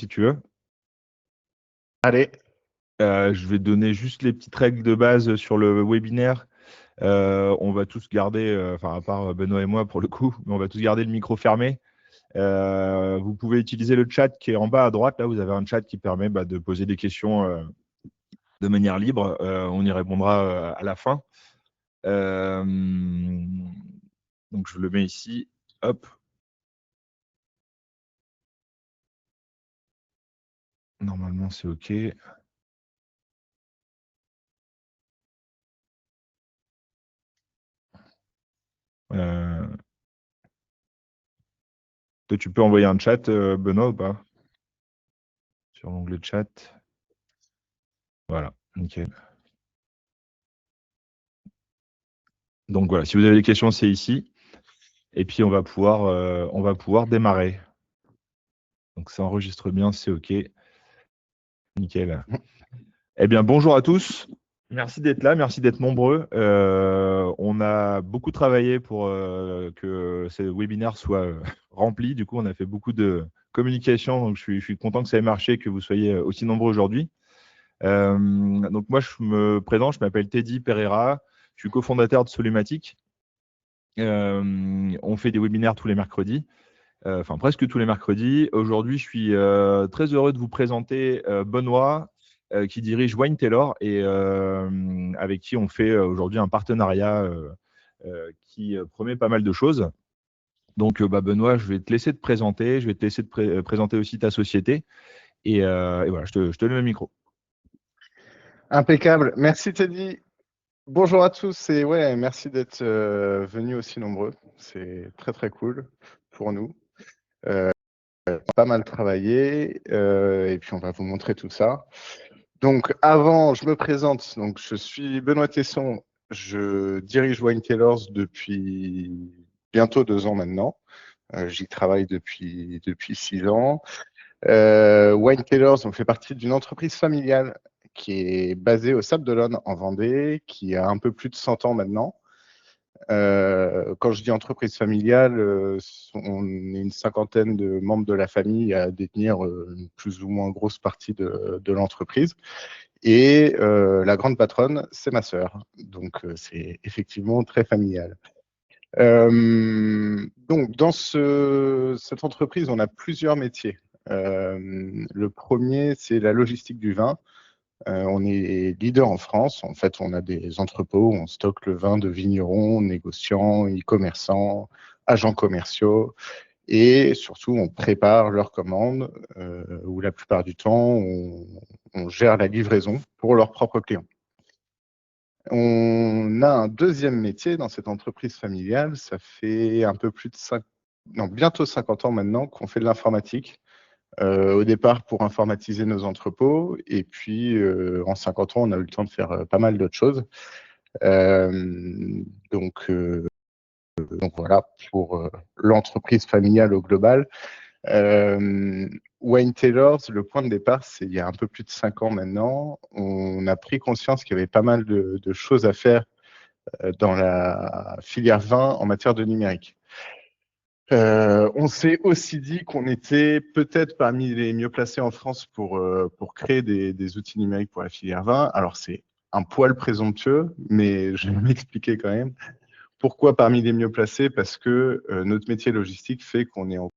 si tu veux. Allez. Je vais donner juste les petites règles de base sur le webinaire. On va tous garder, enfin à part Benoît et moi pour le coup, mais on va tous garder le micro fermé. Vous pouvez utiliser le chat qui est en bas à droite. Là, vous avez un chat qui permet de poser des questions de manière libre. On y répondra à la fin. Donc, je le mets ici. Hop. Normalement, c'est OK. Toi, tu peux envoyer un chat, Benoît, ou pas? Sur l'onglet chat. Voilà, nickel. Donc voilà, si vous avez des questions, c'est ici. Et puis, on va pouvoir démarrer. Donc, ça enregistre bien, c'est OK. Nickel. Eh bien, bonjour à tous. Merci d'être là, merci d'être nombreux. On a beaucoup travaillé pour que ce webinaire soit rempli. Du coup, on a fait beaucoup de communication. Donc, je suis content que ça ait marché, que vous soyez aussi nombreux aujourd'hui. Donc, moi, je me présente, je m'appelle Teddy Pereira. Je suis cofondateur de Solumatic. On fait des webinaires tous les mercredis. Enfin presque tous les mercredis. Aujourd'hui, je suis très heureux de vous présenter Benoît, qui dirige Wine Taylor et avec qui on fait aujourd'hui un partenariat qui promet pas mal de choses. Donc, Benoît, je vais te laisser te présenter. Je vais te laisser te présenter aussi ta société. Et voilà, je te donne le micro. Impeccable. Merci Teddy. Bonjour à tous et ouais, merci d'être venus aussi nombreux. C'est très très cool pour nous. Pas mal travaillé et puis on va vous montrer tout ça. Donc avant, je me présente. Donc je suis Benoît Tesson. Je dirige Wine Tailors depuis bientôt 2 ans maintenant. J'y travaille depuis 6 ans. Wine Tailors, on fait partie d'une entreprise familiale qui est basée au Sable d'Olonne en Vendée, qui a un peu plus de 100 ans maintenant. Quand je dis entreprise familiale, on est une cinquantaine de membres de la famille à détenir une plus ou moins grosse partie de l'entreprise. Et la grande patronne, c'est ma sœur. Donc, c'est effectivement très familial. Donc, dans cette entreprise, on a plusieurs métiers. Le premier, c'est la logistique du vin. On est leader en France. En fait, on a des entrepôts où on stocke le vin de vignerons, négociants, e-commerçants, agents commerciaux. Et surtout, on prépare leurs commandes, où la plupart du temps, on gère la livraison pour leurs propres clients. On a un deuxième métier dans cette entreprise familiale. Ça fait un peu plus de bientôt 50 ans maintenant qu'on fait de l'informatique. Au départ pour informatiser nos entrepôts et puis en 50 ans, on a eu le temps de faire pas mal d'autres choses. Donc voilà pour l'entreprise familiale au global. Wine Tailors, le point de départ, c'est il y a un peu plus de 5 ans maintenant. On a pris conscience qu'il y avait pas mal de choses à faire dans la filière vin en matière de numérique. On s'est aussi dit qu'on était peut-être parmi les mieux placés en France pour créer des outils numériques pour la filière vin. Alors, c'est un poil présomptueux, mais je vais m'expliquer quand même. Pourquoi parmi les mieux placés? Parce que notre métier logistique fait qu'on est en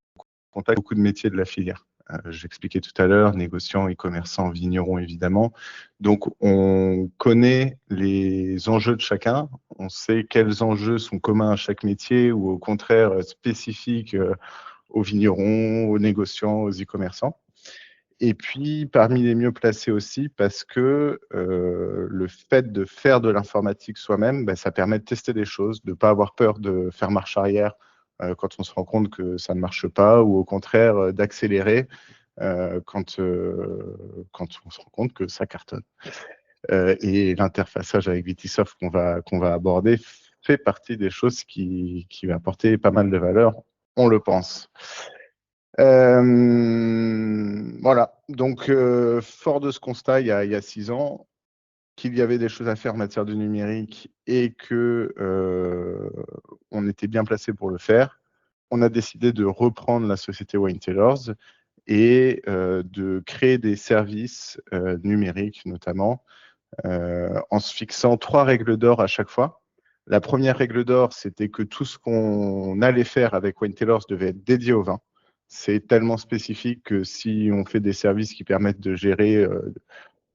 contact avec beaucoup de métiers de la filière. J'expliquais tout à l'heure, négociants, e-commerçants, vignerons, évidemment. Donc, on connaît les enjeux de chacun. On sait quels enjeux sont communs à chaque métier ou au contraire spécifiques aux vignerons, aux négociants, aux e-commerçants. Et puis, parmi les mieux placés aussi, parce que le fait de faire de l'informatique soi-même, ça permet de tester des choses, de ne pas avoir peur de faire marche arrière quand on se rend compte que ça ne marche pas, ou au contraire d'accélérer quand on se rend compte que ça cartonne. Et l'interfaçage avec Vitisoft qu'on va aborder fait partie des choses qui va apporter pas mal de valeur, on le pense. Voilà, donc fort de ce constat, il y a 6 ans, qu'il y avait des choses à faire en matière de numérique et que on était bien placé pour le faire, on a décidé de reprendre la société Wine Tailors et de créer des services numériques notamment, en se fixant 3 règles d'or à chaque fois. La première règle d'or, c'était que tout ce qu'on allait faire avec Wine Tailors devait être dédié au vin. C'est tellement spécifique que si on fait des services qui permettent de gérer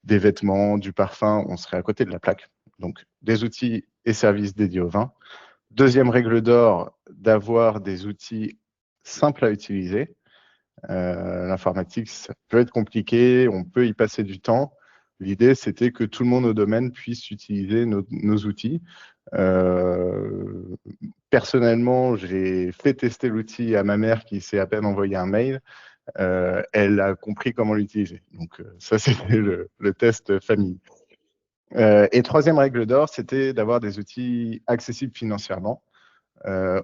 des vêtements, du parfum, on serait à côté de la plaque. Donc, des outils et services dédiés au vin. Deuxième règle d'or, d'avoir des outils simples à utiliser. L'informatique, ça peut être compliqué, on peut y passer du temps. L'idée, c'était que tout le monde au domaine puisse utiliser nos outils. Personnellement, j'ai fait tester l'outil à ma mère qui s'est à peine envoyé un mail. Elle a compris comment l'utiliser. Donc, ça, c'était le test famille. Et troisième règle d'or, c'était d'avoir des outils accessibles financièrement.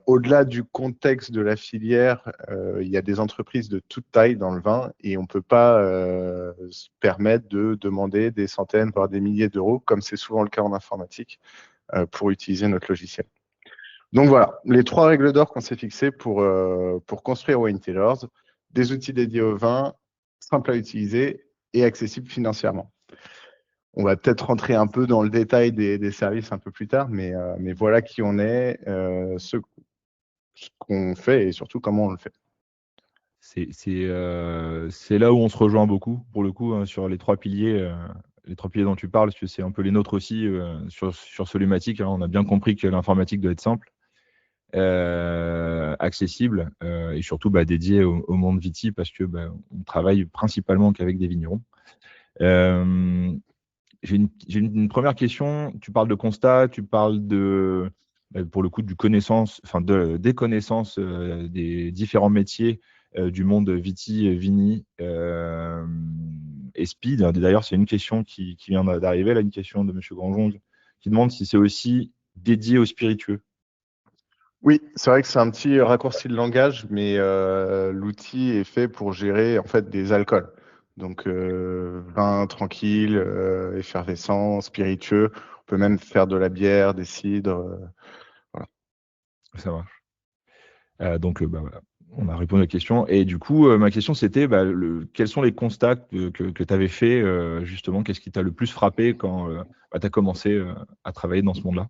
Au-delà du contexte de la filière, il y a des entreprises de toute taille dans le vin et on ne peut pas se permettre de demander des centaines, voire des milliers d'euros, comme c'est souvent le cas en informatique, pour utiliser notre logiciel. Donc voilà, les 3 règles d'or qu'on s'est fixées pour construire Wine Tailors, des outils dédiés au vin, simples à utiliser et accessibles financièrement. On va peut-être rentrer un peu dans le détail des services un peu plus tard, mais voilà qui on est, ce qu'on fait et surtout comment on le fait. C'est là où on se rejoint beaucoup, pour le coup, hein, sur les 3 piliers dont tu parles, parce que c'est un peu les nôtres aussi sur Solumatic. Hein, on a bien compris que l'informatique doit être simple, accessible et surtout dédié au monde Viti, parce que on travaille principalement qu'avec des vignerons. J'ai une première question. Tu parles de constat, tu parles pour le coup des connaissances des différents métiers du monde Viti, Vini et Speed. D'ailleurs, c'est une question qui vient d'arriver, là, une question de M. Grandjean qui demande si c'est aussi dédié aux spiritueux. Oui, c'est vrai que c'est un petit raccourci de langage, mais l'outil est fait pour gérer en fait des alcools. Donc vin tranquille, effervescent, spiritueux. On peut même faire de la bière, des cidres. Voilà. Ça marche. Donc, voilà. On a répondu à la question. Et du coup, ma question, c'était quels sont les constats que tu avais fait, justement, qu'est-ce qui t'a le plus frappé quand tu as commencé à travailler dans ce monde-là?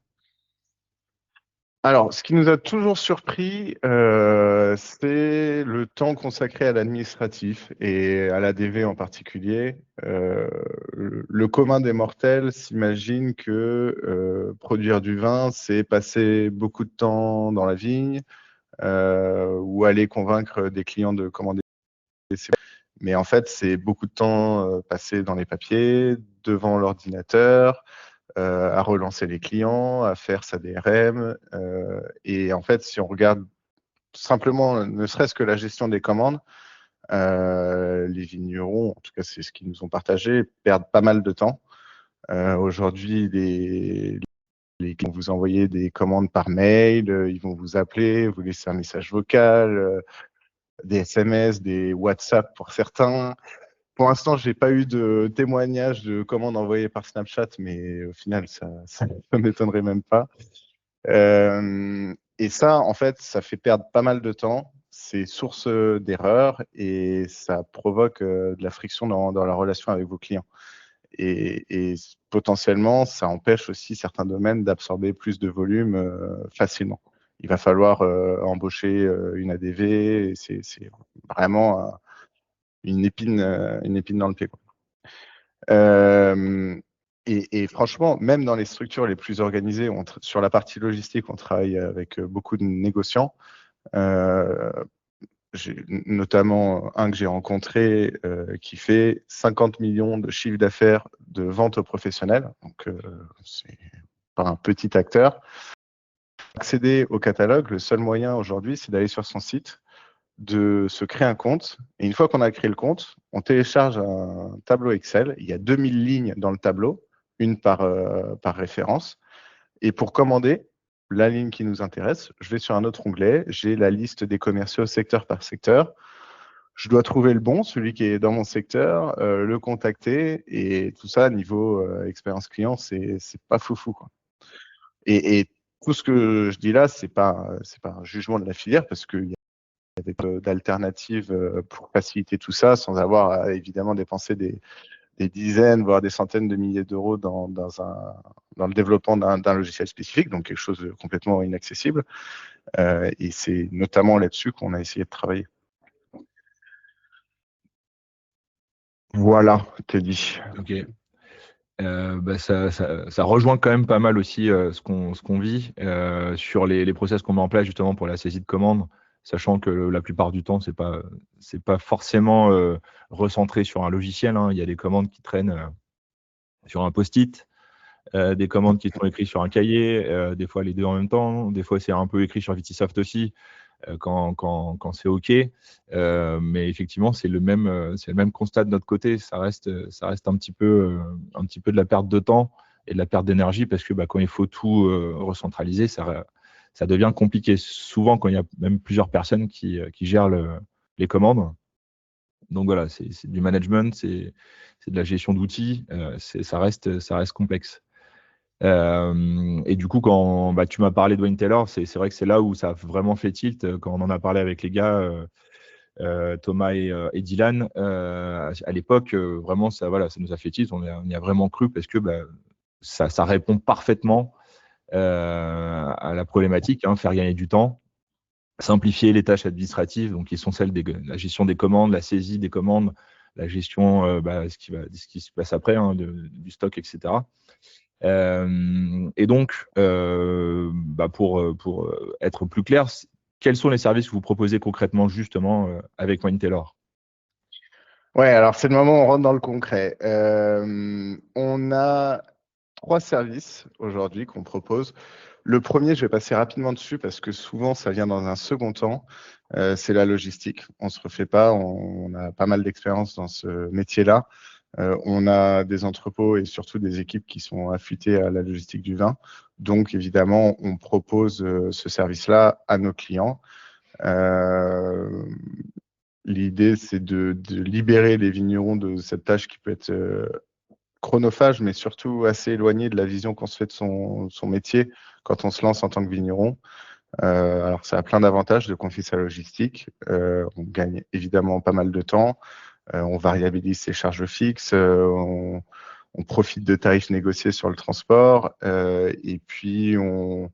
Alors, ce qui nous a toujours surpris, c'est le temps consacré à l'administratif et à l'ADV en particulier. Le commun des mortels s'imagine que produire du vin, c'est passer beaucoup de temps dans la vigne ou aller convaincre des clients de commander. Mais en fait, c'est beaucoup de temps passé dans les papiers, devant l'ordinateur, à relancer les clients, à faire sa DRM. Et en fait, si on regarde simplement, ne serait-ce que la gestion des commandes, les vignerons, en tout cas c'est ce qu'ils nous ont partagé, perdent pas mal de temps. Aujourd'hui, ils vont vous envoyer des commandes par mail, ils vont vous appeler, vous laisser un message vocal, des SMS, des WhatsApp pour certains. Pour l'instant, j'ai pas eu de témoignage de commandes envoyées par Snapchat, mais au final, ça m'étonnerait même pas. Et ça, en fait, ça fait perdre pas mal de temps. C'est source d'erreurs et ça provoque de la friction dans la relation avec vos clients. Et potentiellement, ça empêche aussi certains domaines d'absorber plus de volume facilement. Il va falloir embaucher une ADV. C'est vraiment une épine dans le pied, quoi. Et franchement, même dans les structures les plus organisées, sur la partie logistique, on travaille avec beaucoup de négociants. J'ai notamment un que j'ai rencontré qui fait 50 millions de chiffre d'affaires de vente aux professionnels. Donc, c'est pas un petit acteur. Accéder au catalogue, le seul moyen aujourd'hui, c'est d'aller sur son site, de se créer un compte. Et une fois qu'on a créé le compte, on télécharge un tableau Excel. Il y a 2000 lignes dans le tableau, une par référence. Et pour commander la ligne qui nous intéresse, je vais sur un autre onglet. J'ai la liste des commerciaux secteur par secteur. Je dois trouver le bon, celui qui est dans mon secteur, le contacter. Et tout ça, niveau expérience client, c'est pas foufou, quoi. Et tout ce que je dis là, c'est pas un jugement de la filière parce qu'il y avait peu d'alternatives pour faciliter tout ça, sans avoir à évidemment dépensé des dizaines, voire des centaines de milliers d'euros dans le développement d'un logiciel spécifique, donc quelque chose de complètement inaccessible. Et c'est notamment là-dessus qu'on a essayé de travailler. Voilà, Teddy. Ok. Ça rejoint quand même pas mal aussi ce qu'on vit sur les process qu'on met en place justement pour la saisie de commandes, sachant que la plupart du temps, c'est pas forcément recentré sur un logiciel, hein. Il y a des commandes qui traînent sur un post-it, des commandes qui sont écrites sur un cahier, des fois les deux en même temps, des fois c'est un peu écrit sur Vitisoft aussi. Quand c'est OK. Mais effectivement, c'est le même constat de notre côté. Ça reste un petit peu de la perte de temps et de la perte d'énergie parce que quand il faut tout recentraliser, ça devient compliqué. Souvent, quand il y a même plusieurs personnes qui gèrent les commandes. Donc voilà, c'est du management, c'est de la gestion d'outils. Ça reste complexe. Et du coup, quand tu m'as parlé de Wayne Taylor, c'est vrai que c'est là où ça a vraiment fait tilt. Quand on en a parlé avec les gars, Thomas et Dylan, à l'époque, vraiment, ça nous a fait tilt. On y a vraiment cru parce que ça répond parfaitement à la problématique, hein, faire gagner du temps, simplifier les tâches administratives, donc qui sont celles de la gestion des commandes, la saisie des commandes, la gestion, ce qui se passe après, hein, du stock, etc. Et donc, pour être plus clair, quels sont les services que vous proposez concrètement justement avec Wayne Taylor? Ouais, alors c'est le moment où on rentre dans le concret. On a 3 services aujourd'hui qu'on propose. Le premier, je vais passer rapidement dessus parce que souvent ça vient dans un second temps. C'est la logistique. On se refait pas, on a pas mal d'expérience dans ce métier-là. On a des entrepôts et surtout des équipes qui sont affûtées à la logistique du vin. Donc évidemment, on propose ce service-là à nos clients. L'idée, c'est de libérer les vignerons de cette tâche qui peut être chronophage, mais surtout assez éloignée de la vision qu'on se fait de son métier quand on se lance en tant que vigneron. Alors, ça a plein d'avantages de confier sa logistique. On gagne évidemment pas mal de temps. On variabilise ses charges fixes. On profite de tarifs négociés sur le transport. Et puis, on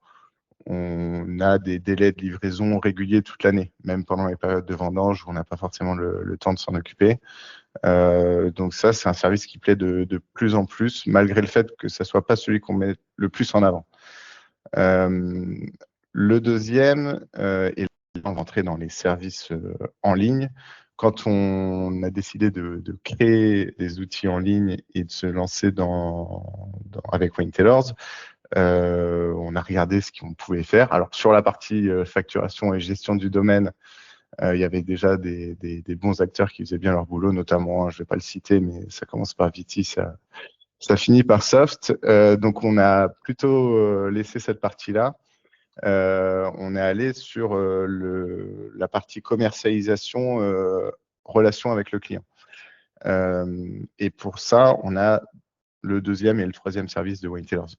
a des délais de livraison réguliers toute l'année, même pendant les périodes de vendange où on n'a pas forcément le temps de s'en occuper. Donc ça, c'est un service qui plaît de plus en plus, malgré le fait que ça soit pas celui qu'on met le plus en avant. Le deuxième, et là, on va entrer dans les services en ligne. Quand on a décidé de créer des outils en ligne et de se lancer avec Wayne Taylors, on a regardé ce qu'on pouvait faire. Alors, sur la partie facturation et gestion du domaine, il y avait déjà des bons acteurs qui faisaient bien leur boulot, notamment, je ne vais pas le citer, mais ça commence par Viti, ça finit par Soft. Donc, on a plutôt laissé cette partie-là. On est allé sur la partie commercialisation, relation avec le client. Et pour ça, on a le deuxième et le troisième service de Wayne Taylors.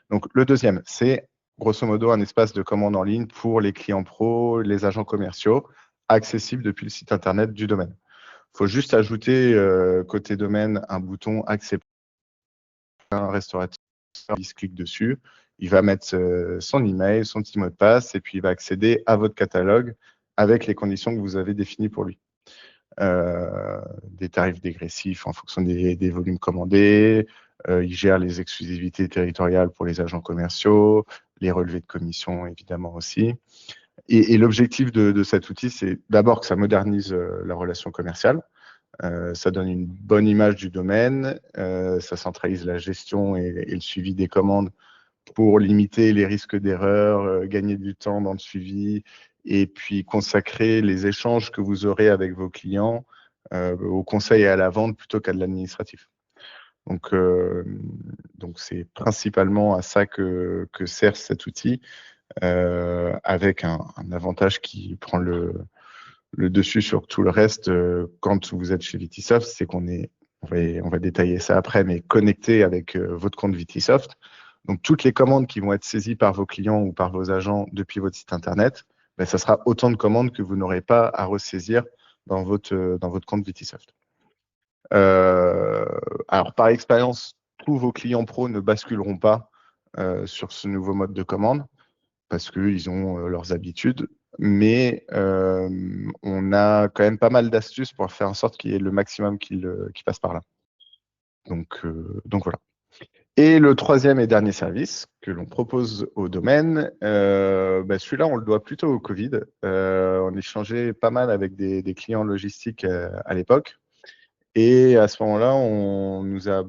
Donc, le deuxième, c'est grosso modo un espace de commande en ligne pour les clients pros, les agents commerciaux, accessible depuis le site internet du domaine. Il faut juste ajouter côté domaine un bouton accepter. Un restaurateur, il se clique dessus, il va mettre son email, son petit mot de passe et puis il va accéder à votre catalogue avec les conditions que vous avez définies pour lui. Des tarifs dégressifs en fonction des volumes commandés, il gère les exclusivités territoriales pour les agents commerciaux, les relevés de commission évidemment aussi. Et l'objectif de cet outil, c'est d'abord que ça modernise la relation commerciale, ça donne une bonne image du domaine, ça centralise la gestion et le suivi des commandes pour limiter les risques d'erreur, gagner du temps dans le suivi et puis consacrer les échanges que vous aurez avec vos clients au conseil et à la vente plutôt qu'à de l'administratif. Donc c'est principalement à ça que sert cet outil, avec un avantage qui prend le dessus sur tout le reste quand vous êtes chez Vitisoft, c'est on va détailler ça après, mais connecté avec votre compte Vitisoft. Donc toutes les commandes qui vont être saisies par vos clients ou par vos agents depuis votre site internet ben, ça sera autant de commandes que vous n'aurez pas à ressaisir dans votre compte Vitisoft. Alors, par expérience, tous vos clients pro ne basculeront pas sur ce nouveau mode de commande parce qu'ils ont leurs habitudes. Mais on a quand même pas mal d'astuces pour faire en sorte qu'il y ait le maximum qui passe par là. Donc voilà. Et le troisième et dernier service que l'on propose au domaine, celui-là, on le doit plutôt au Covid. On échangeait pas mal avec des clients logistiques à l'époque. Et à ce moment-là, on nous a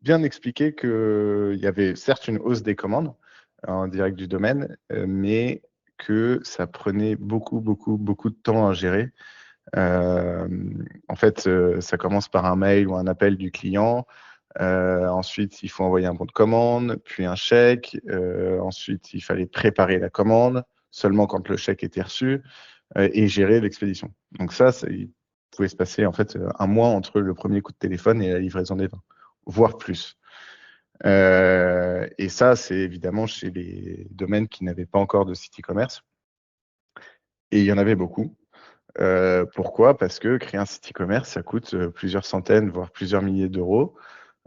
bien expliqué qu'il y avait certes une hausse des commandes en direct du domaine, mais que ça prenait beaucoup de temps à gérer. En fait, ça commence par un mail ou un appel du client. Ensuite, il faut envoyer un bon de commande, puis un chèque. Ensuite, il fallait préparer la commande seulement quand le chèque était reçu et gérer l'expédition. Donc ça, il pouvait se passer en fait un mois entre le premier coup de téléphone et la livraison des vins, voire plus. Et ça, c'est évidemment chez les domaines qui n'avaient pas encore de site e-commerce. Et il y en avait beaucoup. Pourquoi? Parce que créer un site e-commerce, ça coûte plusieurs centaines, voire plusieurs milliers d'euros.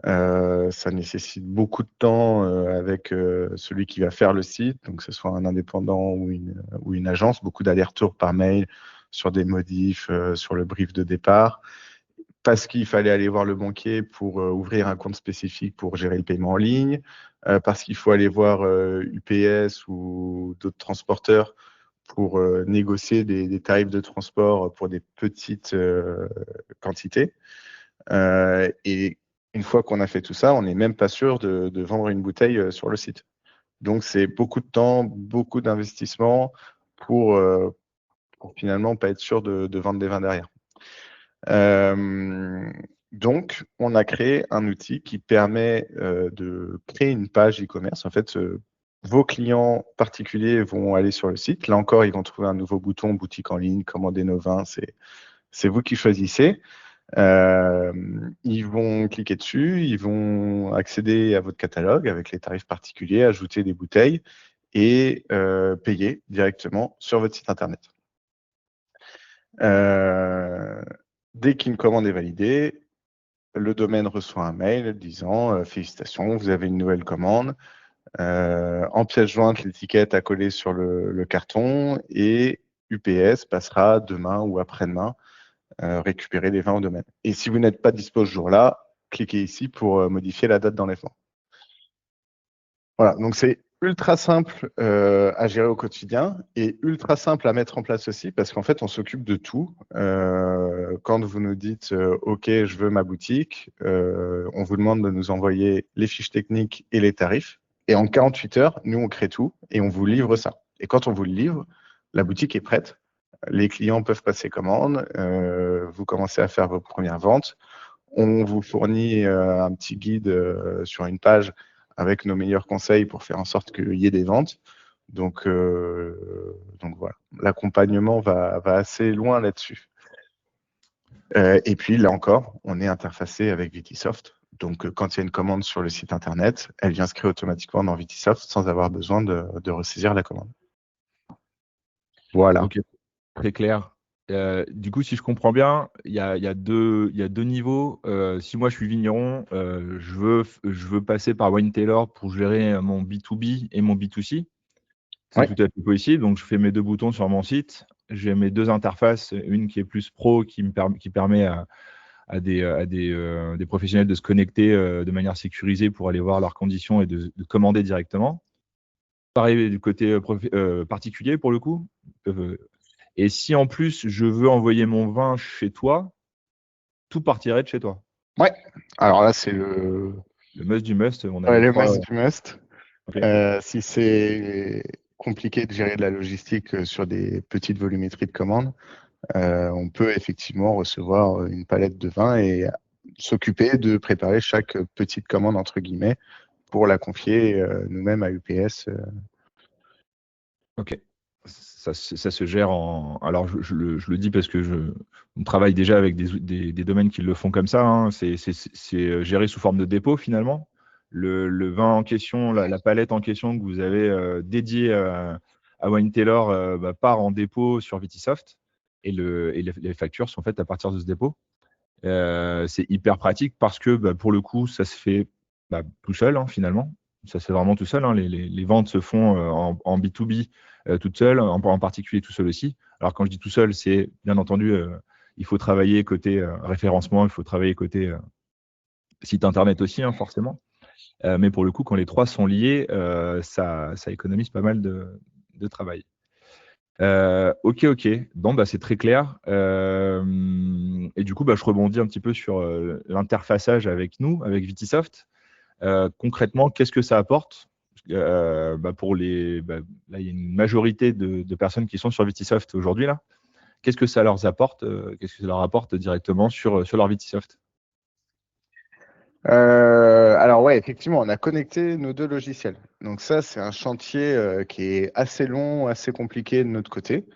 Ça nécessite beaucoup de temps avec celui qui va faire le site, donc que ce soit un indépendant ou une agence, beaucoup d'allers-retours par mail sur des modifs, sur le brief de départ, parce qu'il fallait aller voir le banquier pour ouvrir un compte spécifique pour gérer le paiement en ligne, parce qu'il faut aller voir UPS ou d'autres transporteurs pour négocier des tarifs de transport pour des petites quantités. Et une fois qu'on a fait tout ça, on n'est même pas sûr de vendre une bouteille sur le site. Donc, c'est beaucoup de temps, beaucoup d'investissement pour finalement pas être sûr de vendre des vins derrière. Donc, on a créé un outil qui permet de créer une page e-commerce. En fait, vos clients particuliers vont aller sur le site. Là encore, ils vont trouver un nouveau bouton, boutique en ligne, commander nos vins. C'est vous qui choisissez. Ils vont cliquer dessus, ils vont accéder à votre catalogue avec les tarifs particuliers, ajouter des bouteilles et payer directement sur votre site internet. Dès qu'une commande est validée, le domaine reçoit un mail disant félicitations, vous avez une nouvelle commande. En pièce jointe, l'étiquette à coller sur le carton et UPS passera demain ou après-demain récupérer les vins au domaine. Et si vous n'êtes pas dispo ce jour-là, cliquez ici pour modifier la date d'enlèvement. Voilà, donc c'est ultra simple à gérer au quotidien et ultra simple à mettre en place aussi parce qu'en fait, on s'occupe de tout. Quand vous nous dites OK, je veux ma boutique, on vous demande de nous envoyer les fiches techniques et les tarifs. Et en 48 heures, nous, on crée tout et on vous livre ça. Et quand on vous le livre, la boutique est prête. Les clients peuvent passer commande, vous commencez à faire vos premières ventes. On vous fournit un petit guide sur une page avec nos meilleurs conseils pour faire en sorte qu'il y ait des ventes. Donc voilà, l'accompagnement va assez loin là-dessus. Et puis là encore, on est interfacé avec Vitisoft. Donc quand il y a une commande sur le site internet, elle vient se créer automatiquement dans Vitisoft sans avoir besoin de ressaisir la commande. Voilà. Ok, très clair. Du coup, si je comprends bien, il y a deux niveaux. Si moi je suis vigneron, je veux passer par Wine Tailor pour gérer mon B2B et mon B2C. C'est Ouais. tout à fait possible. Donc, je fais mes deux boutons sur mon site. J'ai mes deux interfaces, une qui est plus pro, qui permet à des professionnels de se connecter de manière sécurisée pour aller voir leurs conditions et de commander directement. Pareil du côté particulier pour le coup. Et si en plus je veux envoyer mon vin chez toi, tout partirait de chez toi. Ouais. Alors là, c'est le must du must. On a les le trois. must du must. Okay. Si c'est compliqué de gérer de la logistique sur des petites volumétries de commandes, on peut effectivement recevoir une palette de vin et s'occuper de préparer chaque petite commande, entre guillemets, pour la confier nous-mêmes à UPS. Ok. Ça se gère en. Alors, je le dis parce que on travaille déjà avec des domaines qui le font comme ça. Hein. C'est géré sous forme de dépôt finalement. Le vin en question, la palette en question que vous avez dédiée à Wayne Taylor part en dépôt sur Vitisoft et les factures sont faites à partir de ce dépôt. C'est hyper pratique parce que pour le coup, ça se fait tout seul finalement. Ça se fait vraiment tout seul. Les ventes se font en B2B toutes seules, en particulier tout seul aussi. Alors quand je dis tout seul, c'est bien entendu, il faut travailler côté référencement, il faut travailler côté site internet aussi, forcément. Mais pour le coup, quand les trois sont liés, ça économise pas mal de travail. Ok. Bon, c'est très clair. Et du coup, je rebondis un petit peu sur l'interfaçage avec nous, avec Vitisoft. Concrètement, qu'est-ce que ça apporte? Pour là, il y a une majorité de personnes qui sont sur Vitisoft aujourd'hui là. Qu'est-ce que ça leur apporte? Qu'est-ce que ça leur apporte directement sur leur Vitisoft? Alors ouais, effectivement, on a connecté nos deux logiciels. Donc ça, c'est un chantier qui est assez long, assez compliqué de notre côté.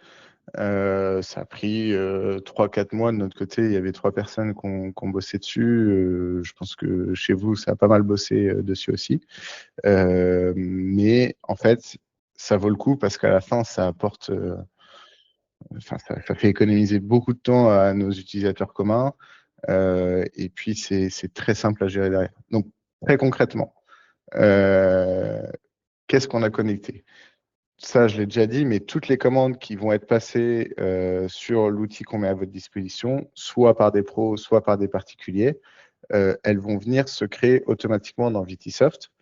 Ça a pris 3-4 mois de notre côté. Il y avait 3 personnes qui ont bossé dessus. Je pense que chez vous, ça a pas mal bossé dessus aussi. Mais en fait, ça vaut le coup parce qu'à la fin, ça apporte, ça fait économiser beaucoup de temps à nos utilisateurs communs. Et puis, c'est très simple à gérer derrière. Donc, très concrètement, qu'est-ce qu'on a connecté? Ça, je l'ai déjà dit, mais toutes les commandes qui vont être passées sur l'outil qu'on met à votre disposition, soit par des pros, soit par des particuliers, elles vont venir se créer automatiquement dans Vitisoft,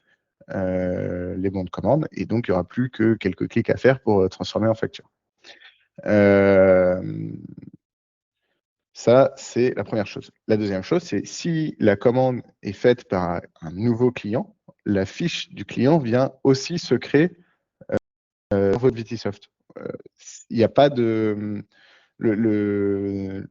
les bons de commande, et donc il n'y aura plus que quelques clics à faire pour transformer en facture. Ça, c'est la première chose. La deuxième chose, c'est si la commande est faite par un nouveau client, la fiche du client vient aussi se créer dans votre Vitisoft. Il n'y a pas de... Le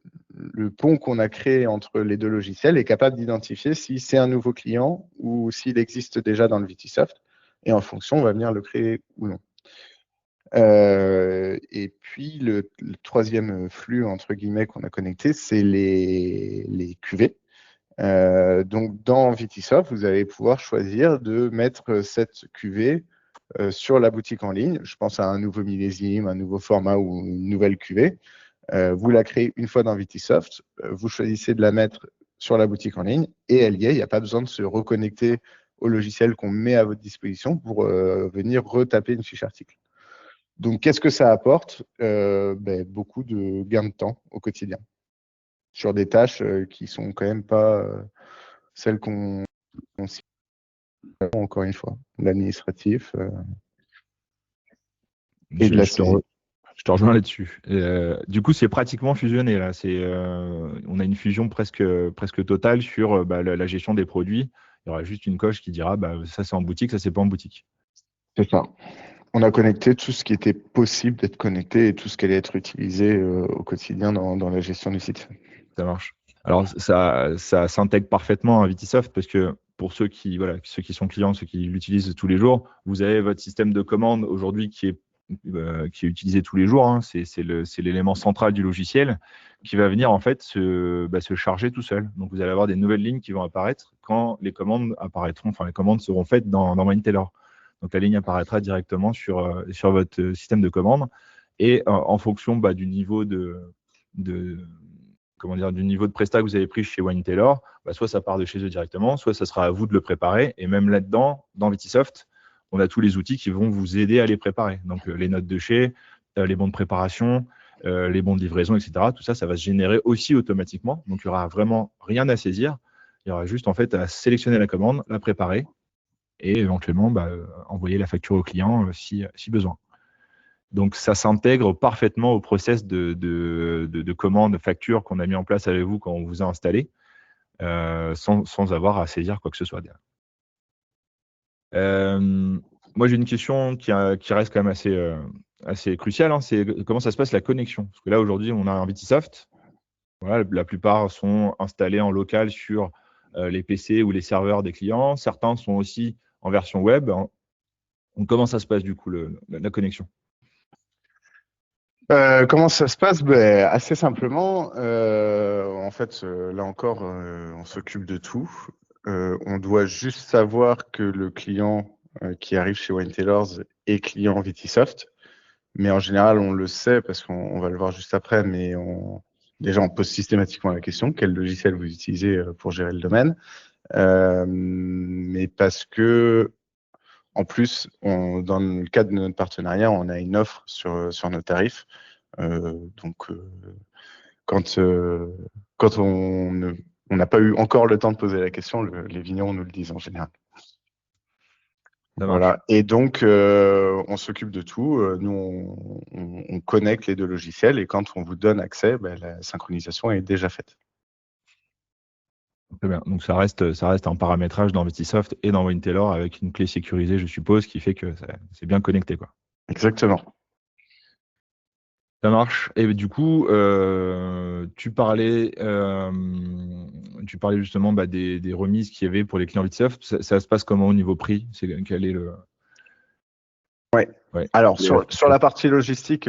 pont qu'on a créé entre les deux logiciels est capable d'identifier si c'est un nouveau client ou s'il existe déjà dans le Vitisoft. Et en fonction, on va venir le créer ou non. Et puis, le troisième flux, entre guillemets, qu'on a connecté, c'est les cuvées. Donc, dans Vitisoft, vous allez pouvoir choisir de mettre cette cuvée sur la boutique en ligne. Je pense à un nouveau millésime, un nouveau format ou une nouvelle cuvée. Vous la créez une fois dans Vitisoft, vous choisissez de la mettre sur la boutique en ligne et elle y est. Il n'y a pas besoin de se reconnecter au logiciel qu'on met à votre disposition pour venir retaper une fiche article. Donc, qu'est-ce que ça apporte? Beaucoup de gains de temps au quotidien sur des tâches qui sont quand même pas celles qu'on encore une fois, l'administratif et de la saisie. Je te rejoins là-dessus. Du coup, c'est pratiquement fusionné là. On a une fusion presque totale sur la gestion des produits. Il y aura juste une coche qui dira ça c'est en boutique, ça c'est pas en boutique. C'est ça. On a connecté tout ce qui était possible d'être connecté et tout ce qui allait être utilisé au quotidien dans la gestion du site. Ça marche. Alors, ça s'intègre parfaitement à Vitisoft parce que pour ceux qui sont clients, ceux qui l'utilisent tous les jours, vous avez votre système de commande aujourd'hui qui est utilisé tous les jours. C'est l'élément central du logiciel qui va venir en fait se charger tout seul. Donc, vous allez avoir des nouvelles lignes qui vont apparaître quand les commandes apparaîtront, enfin les commandes seront faites dans Wayne Taylor. Donc, la ligne apparaîtra directement sur votre système de commande et en fonction du niveau du niveau de prestat que vous avez pris chez Wayne Taylor, soit ça part de chez eux directement, soit ça sera à vous de le préparer. Et même là-dedans, dans Vitisoft, on a tous les outils qui vont vous aider à les préparer. Donc, les notes de chez, les bons de préparation, les bons de livraison, etc. Tout ça, ça va se générer aussi automatiquement. Donc, il n'y aura vraiment rien à saisir. Il y aura juste en fait à sélectionner la commande, la préparer et éventuellement envoyer la facture au client si besoin. Donc, ça s'intègre parfaitement au process de commande, facture qu'on a mis en place avec vous quand on vous a installé, sans avoir à saisir quoi que ce soit derrière. Moi, j'ai une question qui reste quand même assez cruciale. C'est comment ça se passe la connexion? Parce que là, aujourd'hui, on a un Vitisoft. Voilà, la plupart sont installés en local sur les PC ou les serveurs des clients. Certains sont aussi en version web. Donc, comment ça se passe du coup, la connexion? Comment ça se passe? Assez simplement. En fait, là encore, on s'occupe de tout. On doit juste savoir que le client qui arrive chez Wayne Taylors est client Vitisoft. Mais en général, on le sait parce qu'on va le voir juste après, mais déjà, on pose systématiquement la question, quel logiciel vous utilisez pour gérer le domaine? Mais parce que, en plus, dans le cadre de notre partenariat, on a une offre sur nos tarifs. Donc, quand on n'a pas eu encore le temps de poser la question, les vignerons nous le disent en général. Ça marche. Voilà. Et donc, on s'occupe de tout. Nous, on connecte les deux logiciels et quand on vous donne accès, la synchronisation est déjà faite. Très bien. Donc ça reste un paramétrage dans Vetisoft et dans WineTailor avec une clé sécurisée, je suppose, qui fait que c'est bien connecté, quoi. Exactement. Ça marche. Et du coup, tu parlais justement des remises qu'il y avait pour les clients Vetisoft. Ça se passe comment au niveau prix? Quel est le... Ouais. Ouais. Alors, sur la partie logistique,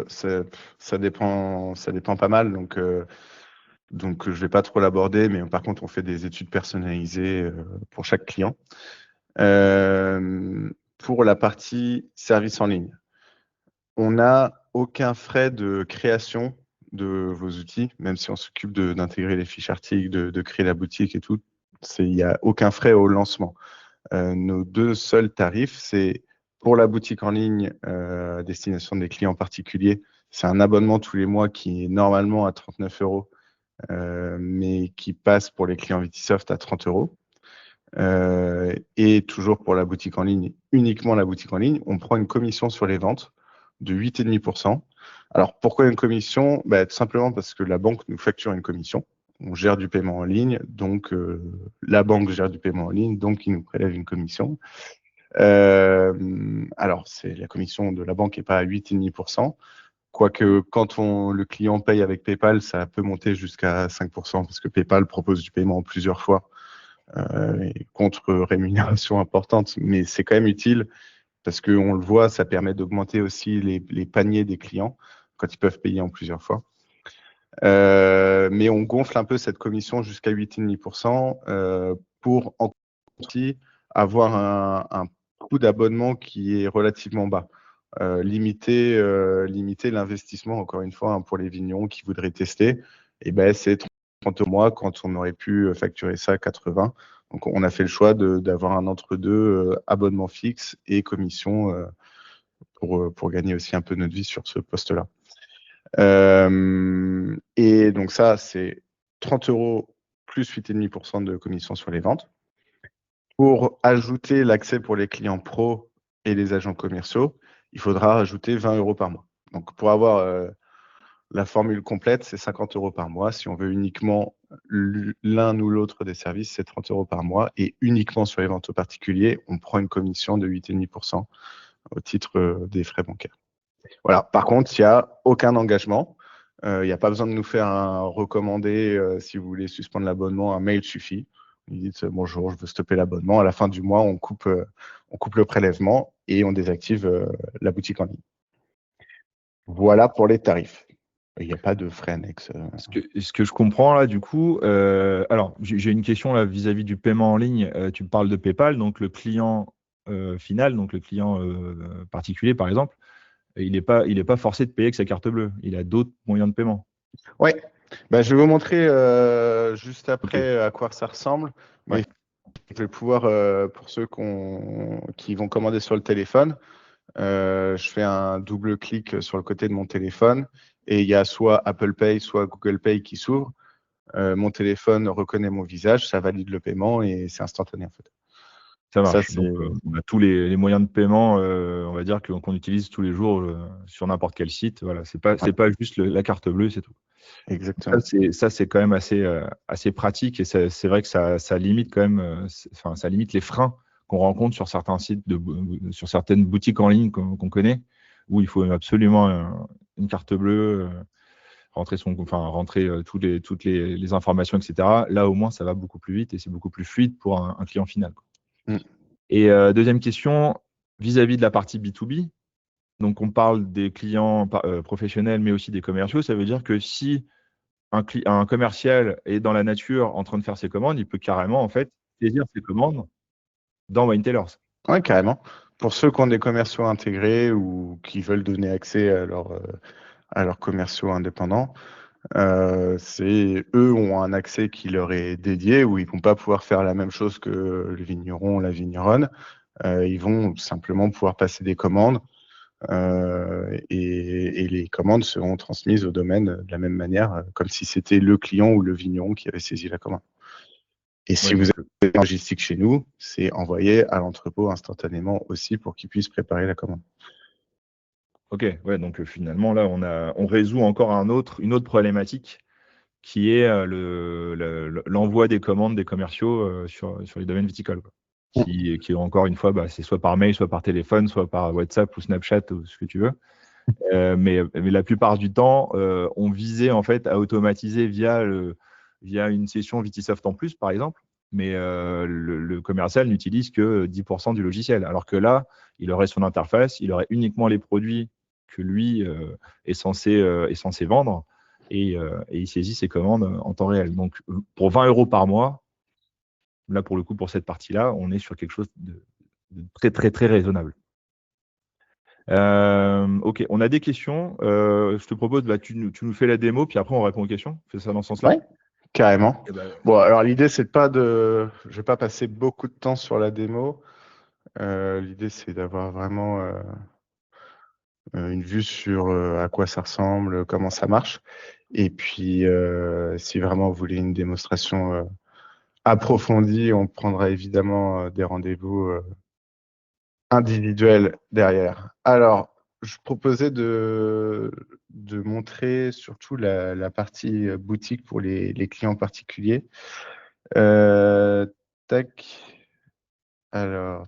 ça dépend pas mal. Donc, je vais pas trop l'aborder, mais par contre, on fait des études personnalisées pour chaque client. Pour la partie service en ligne, on n'a aucun frais de création de vos outils, même si on s'occupe d'intégrer les fiches articles, de créer la boutique et tout. Il n'y a aucun frais au lancement. Nos deux seuls tarifs, c'est pour la boutique en ligne à destination des clients particuliers. C'est un abonnement tous les mois qui est normalement à 39 €, mais qui passe pour les clients Vetisoft à 30 €. Et toujours pour la boutique en ligne, uniquement la boutique en ligne, on prend une commission sur les ventes de 8,5%. Alors, pourquoi une commission? Tout simplement parce que la banque nous facture une commission. On gère du paiement en ligne, donc la banque gère du paiement en ligne, donc il nous prélève une commission. Alors, la commission de la banque n'est pas à 8,5%. Quoique, quand le client paye avec PayPal, ça peut monter jusqu'à 5%, parce que PayPal propose du paiement en plusieurs fois. Contre rémunération importante, mais c'est quand même utile parce qu'on le voit, ça permet d'augmenter aussi les paniers des clients quand ils peuvent payer en plusieurs fois. Mais on gonfle un peu cette commission jusqu'à 8,5% pour aussi avoir un coût d'abonnement qui est relativement bas. Limiter l'investissement, encore une fois, pour les vignerons qui voudraient tester, c'est 30 € au mois quand on aurait pu facturer ça à 80. Donc, on a fait le choix d'avoir un entre-deux, abonnement fixe et commission pour gagner aussi un peu notre vie sur ce poste-là. Et donc ça, c'est 30 € plus 8,5% de commission sur les ventes. Pour ajouter l'accès pour les clients pros et les agents commerciaux, il faudra rajouter 20 € par mois. Donc, pour avoir la formule complète, c'est 50 € par mois. Si on veut uniquement l'un ou l'autre des services, c'est 30 € par mois. Et uniquement sur les ventes aux particuliers, on prend une commission de 8,5% au titre des frais bancaires. Voilà. Par contre, il n'y a aucun engagement. Il n'y a pas besoin de nous faire un recommandé si vous voulez suspendre l'abonnement. Un mail suffit. Vous dites bonjour, je veux stopper l'abonnement. À la fin du mois, on coupe le prélèvement et on désactive la boutique en ligne. Voilà pour les tarifs. Il n'y a pas de frais annexes. Ce que je comprends là, du coup, alors j'ai une question là vis-à-vis du paiement en ligne. Tu parles de PayPal, donc le client final, donc le client particulier par exemple, il n'est pas forcé de payer avec sa carte bleue. Il a d'autres moyens de paiement. Oui, je vais vous montrer juste après à quoi ça ressemble. Mais Ouais. je vais pouvoir, pour ceux qui vont commander sur le téléphone, je fais un double clic sur le côté de mon téléphone et il y a soit Apple Pay, soit Google Pay qui s'ouvre. Mon téléphone reconnaît mon visage, ça valide le paiement et c'est instantané en fait. Ça Ça, marche. Donc, on a tous les moyens de paiement, on va dire, qu'on utilise tous les jours sur n'importe quel site. Voilà, c'est pas juste la carte bleue, c'est tout. Exactement. Ça, c'est quand même assez pratique et c'est vrai que ça limite quand même, ça limite les freins qu'on rencontre sur certains sites, sur certaines boutiques en ligne qu'on connaît, où il faut absolument une carte bleue, rentrer toutes les informations, etc. Là, au moins, ça va beaucoup plus vite et c'est beaucoup plus fluide pour un client final, quoi. Et deuxième question, vis-à-vis de la partie B2B, donc on parle des clients professionnels, mais aussi des commerciaux. Ça veut dire que si un commercial est dans la nature en train de faire ses commandes, il peut carrément en fait saisir ses commandes dans WineTailors. Oui, carrément. pour ceux qui ont des commerciaux intégrés ou qui veulent donner accès à leurs commerciaux indépendants, eux ont un accès qui leur est dédié où ils vont pas pouvoir faire la même chose que le vigneron ou la vigneronne. Ils vont simplement pouvoir passer des commandes et les commandes seront transmises au domaine de la même manière, comme si c'était le client ou le vigneron qui avait saisi la commande. Et si Ouais, vous donc, avez en logistique chez nous, c'est envoyé à l'entrepôt instantanément aussi pour qu'ils puissent préparer la commande. ok, ouais, donc finalement, là, on résout encore une autre problématique qui est l'envoi des commandes des commerciaux sur les domaines viticoles, quoi. Qui encore une fois, bah, c'est soit par mail, soit par téléphone, soit par WhatsApp ou Snapchat ou ce que tu veux. Mais la plupart du temps, on visait en fait à automatiser via une session Vitisoft en plus, par exemple. Mais le commercial n'utilise que 10% du logiciel. Alors que là, il aurait son interface, il aurait uniquement les produits que lui est censé vendre et il saisit ses commandes en temps réel. Donc, pour 20 € par mois, là, pour le coup, pour cette partie-là, on est sur quelque chose de très, très, très raisonnable. Ok, on a des questions. Je te propose, bah, tu nous fais la démo, puis après on répond aux questions. Fais ça dans ce sens-là. Ouais, carrément. Eh ben, Bon, alors l'idée, c'est pas de. Je vais pas passer beaucoup de temps sur la démo. L'idée, c'est d'avoir vraiment une vue sur à quoi ça ressemble, comment ça marche. Et puis, si vraiment vous voulez une démonstration approfondie, on prendra évidemment des rendez-vous individuels derrière. Alors, je proposais de montrer surtout la partie boutique pour les clients particuliers. Tac. Alors,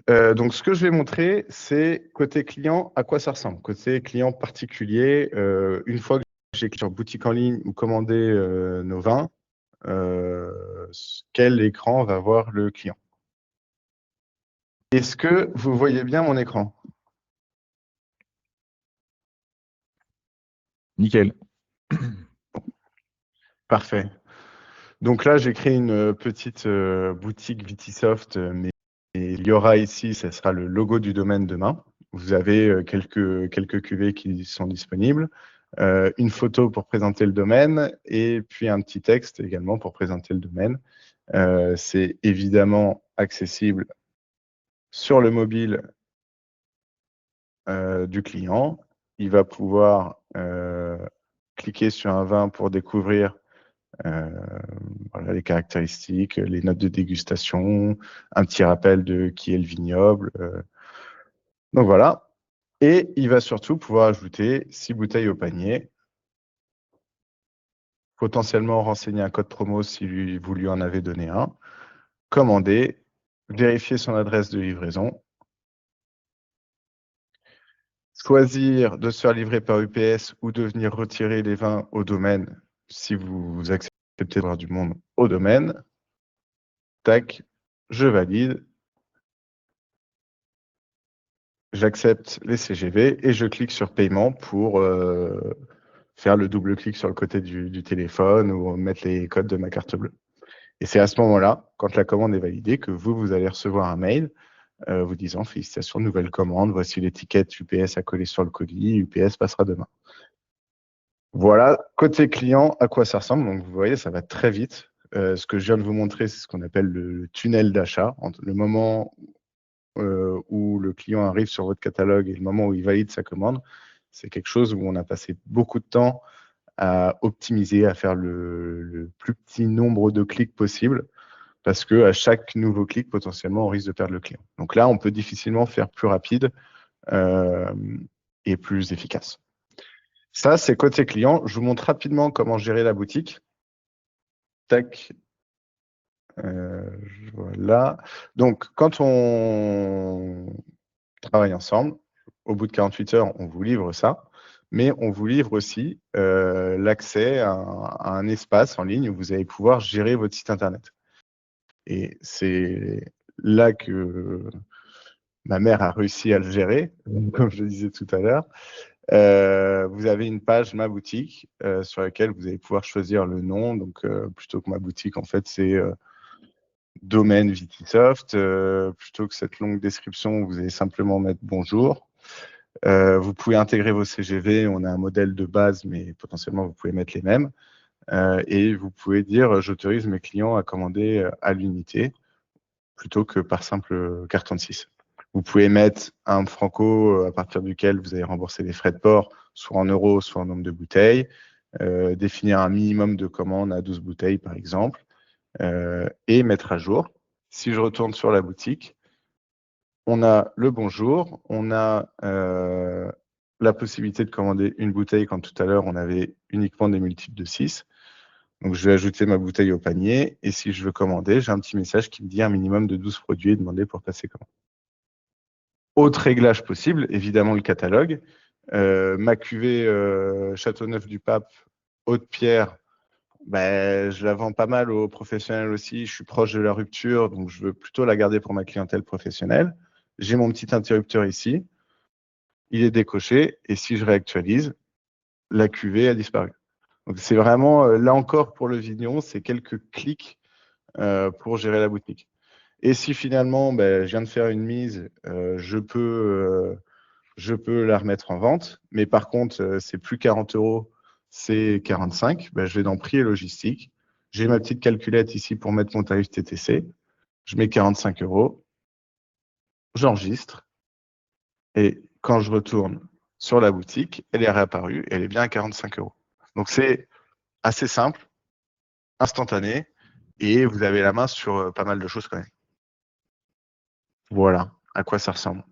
donc ce que je vais montrer, c'est côté client, à quoi ça ressemble. Côté client particulier, une fois que j'ai cliqué sur boutique en ligne ou commander nos vins, quel écran va voir le client. Est-ce que vous voyez bien mon écran? nickel. Parfait. Donc là, j'ai créé une petite boutique Vitisoft, mais il y aura ici, ce sera le logo du domaine demain. Vous avez quelques cuvées qui sont disponibles, une photo pour présenter le domaine et puis un petit texte également pour présenter le domaine. C'est évidemment accessible sur le mobile du client. Il va pouvoir cliquer sur un vin pour découvrir voilà, les caractéristiques, les notes de dégustation, un petit rappel de qui est le vignoble. Donc voilà. Et il va surtout pouvoir ajouter 6 bouteilles au panier, potentiellement renseigner un code promo si vous lui en avez donné un, commander, vérifier son adresse de livraison, choisir de se faire livrer par UPS ou de venir retirer les vins au domaine si vous acceptez d'avoir du monde au domaine. Tac, je valide. J'accepte les CGV et je clique sur paiement pour faire le double clic sur le côté du téléphone ou mettre les codes de ma carte bleue. Et c'est à ce moment-là, quand la commande est validée, que vous allez recevoir un mail vous disant félicitations, nouvelle commande, voici l'étiquette UPS à coller sur le colis, UPS passera demain. Voilà, côté client, à quoi ça ressemble. Donc vous voyez, ça va très vite. Ce que je viens de vous montrer, c'est ce qu'on appelle le tunnel d'achat. Entre le moment où le client arrive sur votre catalogue et le moment où il valide sa commande, c'est quelque chose où on a passé beaucoup de temps à optimiser, à faire le plus petit nombre de clics possible, parce que à chaque nouveau clic, potentiellement, on risque de perdre le client. Donc là, on peut difficilement faire plus rapide et plus efficace. Ça, c'est côté client. Je vous montre rapidement comment gérer la boutique. Tac. Voilà. Donc, quand on travaille ensemble, au bout de 48 heures, on vous livre ça, mais on vous livre aussi l'accès à un espace en ligne où vous allez pouvoir gérer votre site internet. Et c'est là que ma mère a réussi à le gérer, comme je le disais tout à l'heure. Vous avez une page Ma Boutique sur laquelle vous allez pouvoir choisir le nom. Donc, plutôt que Ma Boutique, en fait, c'est domaine Vitisoft. Plutôt que cette longue description, vous allez simplement mettre bonjour. Vous pouvez intégrer vos CGV. On a un modèle de base, mais potentiellement, vous pouvez mettre les mêmes. Et vous pouvez dire j'autorise mes clients à commander à l'unité plutôt que par simple carton de 6. Vous pouvez mettre un franco à partir duquel vous allez rembourser les frais de port, soit en euros, soit en nombre de bouteilles. Définir un minimum de commandes à 12 bouteilles, par exemple, et mettre à jour. Si je retourne sur la boutique, on a le bonjour, on a la possibilité de commander une bouteille quand tout à l'heure, on avait uniquement des multiples de 6. Donc, je vais ajouter ma bouteille au panier. Et si je veux commander, j'ai un petit message qui me dit un minimum de 12 produits et demander pour passer commande. Autre réglage possible, évidemment le catalogue. Ma cuvée Châteauneuf-du-Pape, Haute-Pierre, ben, je la vends pas mal aux professionnels aussi. Je suis proche de la rupture, donc je veux plutôt la garder pour ma clientèle professionnelle. J'ai mon petit interrupteur ici. Il est décoché. Et si je réactualise, la cuvée a disparu. Donc, c'est vraiment, là encore, pour le vigneron, c'est quelques clics pour gérer la boutique. Et si finalement, ben, je viens de faire une mise, je peux la remettre en vente, mais par contre, c'est plus 40 euros, c'est 45, ben, je vais dans prix et logistique. J'ai ma petite calculette ici pour mettre mon tarif TTC. Je mets 45 euros, j'enregistre, et quand je retourne sur la boutique, elle est réapparue et elle est bien à 45 euros. Donc, c'est assez simple, instantané, et vous avez la main sur pas mal de choses quand même. Voilà à quoi ça ressemble.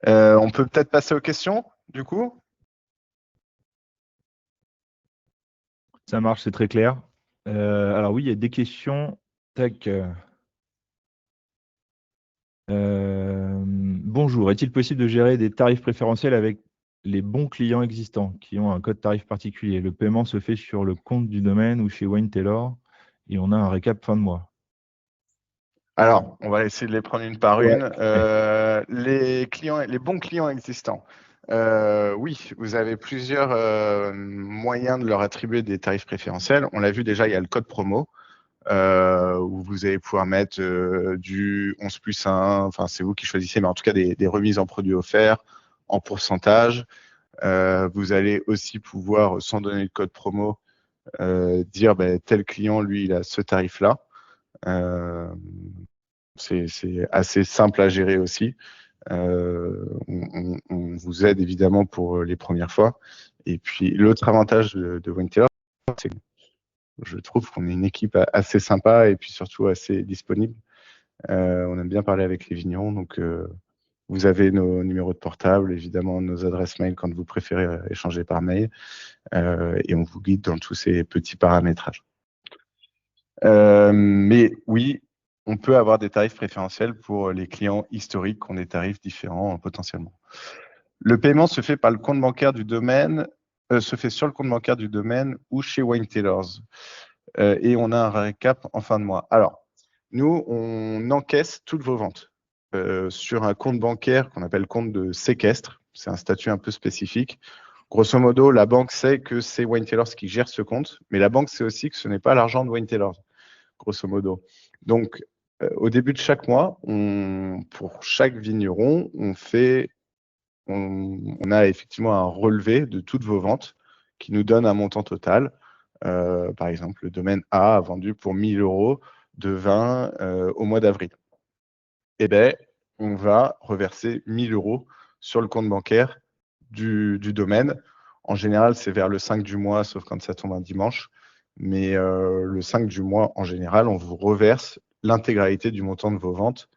On peut peut-être passer aux questions, du coup. Ça marche, c'est très clair. Alors oui, il y a des questions. Tac. Bonjour, est-il possible de gérer des tarifs préférentiels avec les bons clients existants qui ont un code tarif particulier? Le paiement se fait sur le compte du domaine ou chez Wine Taylor et on a un récap fin de mois. Alors, on va essayer de les prendre une par Ouais. une. Les bons clients existants. Oui, vous avez plusieurs moyens de leur attribuer des tarifs préférentiels. On l'a vu déjà, il y a le code promo où vous allez pouvoir mettre du 11+1, enfin c'est vous qui choisissez, mais en tout cas des remises en produits offerts, en pourcentage. Vous allez aussi pouvoir, sans donner le code promo, dire ben, tel client, lui, il a ce tarif-là. C'est assez simple à gérer aussi. On vous aide évidemment pour les premières fois. Et puis l'autre avantage de Wine Taylor, c'est que je trouve qu'on est une équipe assez sympa et puis surtout assez disponible. On aime bien parler avec les vignerons, donc vous avez nos numéros de portable, évidemment nos adresses mail quand vous préférez échanger par mail, et on vous guide dans tous ces petits paramétrages. Mais oui, on peut avoir des tarifs préférentiels pour les clients historiques qui ont des tarifs différents potentiellement. Le paiement se fait par le compte bancaire du domaine, se fait sur le compte bancaire du domaine ou chez Wine Tailors. Et on a un récap en fin de mois. Alors, nous, on encaisse toutes vos ventes sur un compte bancaire qu'on appelle compte de séquestre. C'est un statut un peu spécifique. Grosso modo, la banque sait que c'est Wine Tailors qui gère ce compte, mais la banque sait aussi que ce n'est pas l'argent de Wine Tailors, grosso modo. Donc, au début de chaque mois, pour chaque vigneron, on a effectivement un relevé de toutes vos ventes qui nous donne un montant total. Par exemple, le domaine A a vendu pour 1 000 euros de vin au mois d'avril. Eh bien, on va reverser 1 000 euros sur le compte bancaire du domaine. En général, c'est vers le 5 du mois, sauf quand ça tombe un dimanche. Mais le 5 du mois, en général, on vous reverse l'intégralité du montant de vos ventes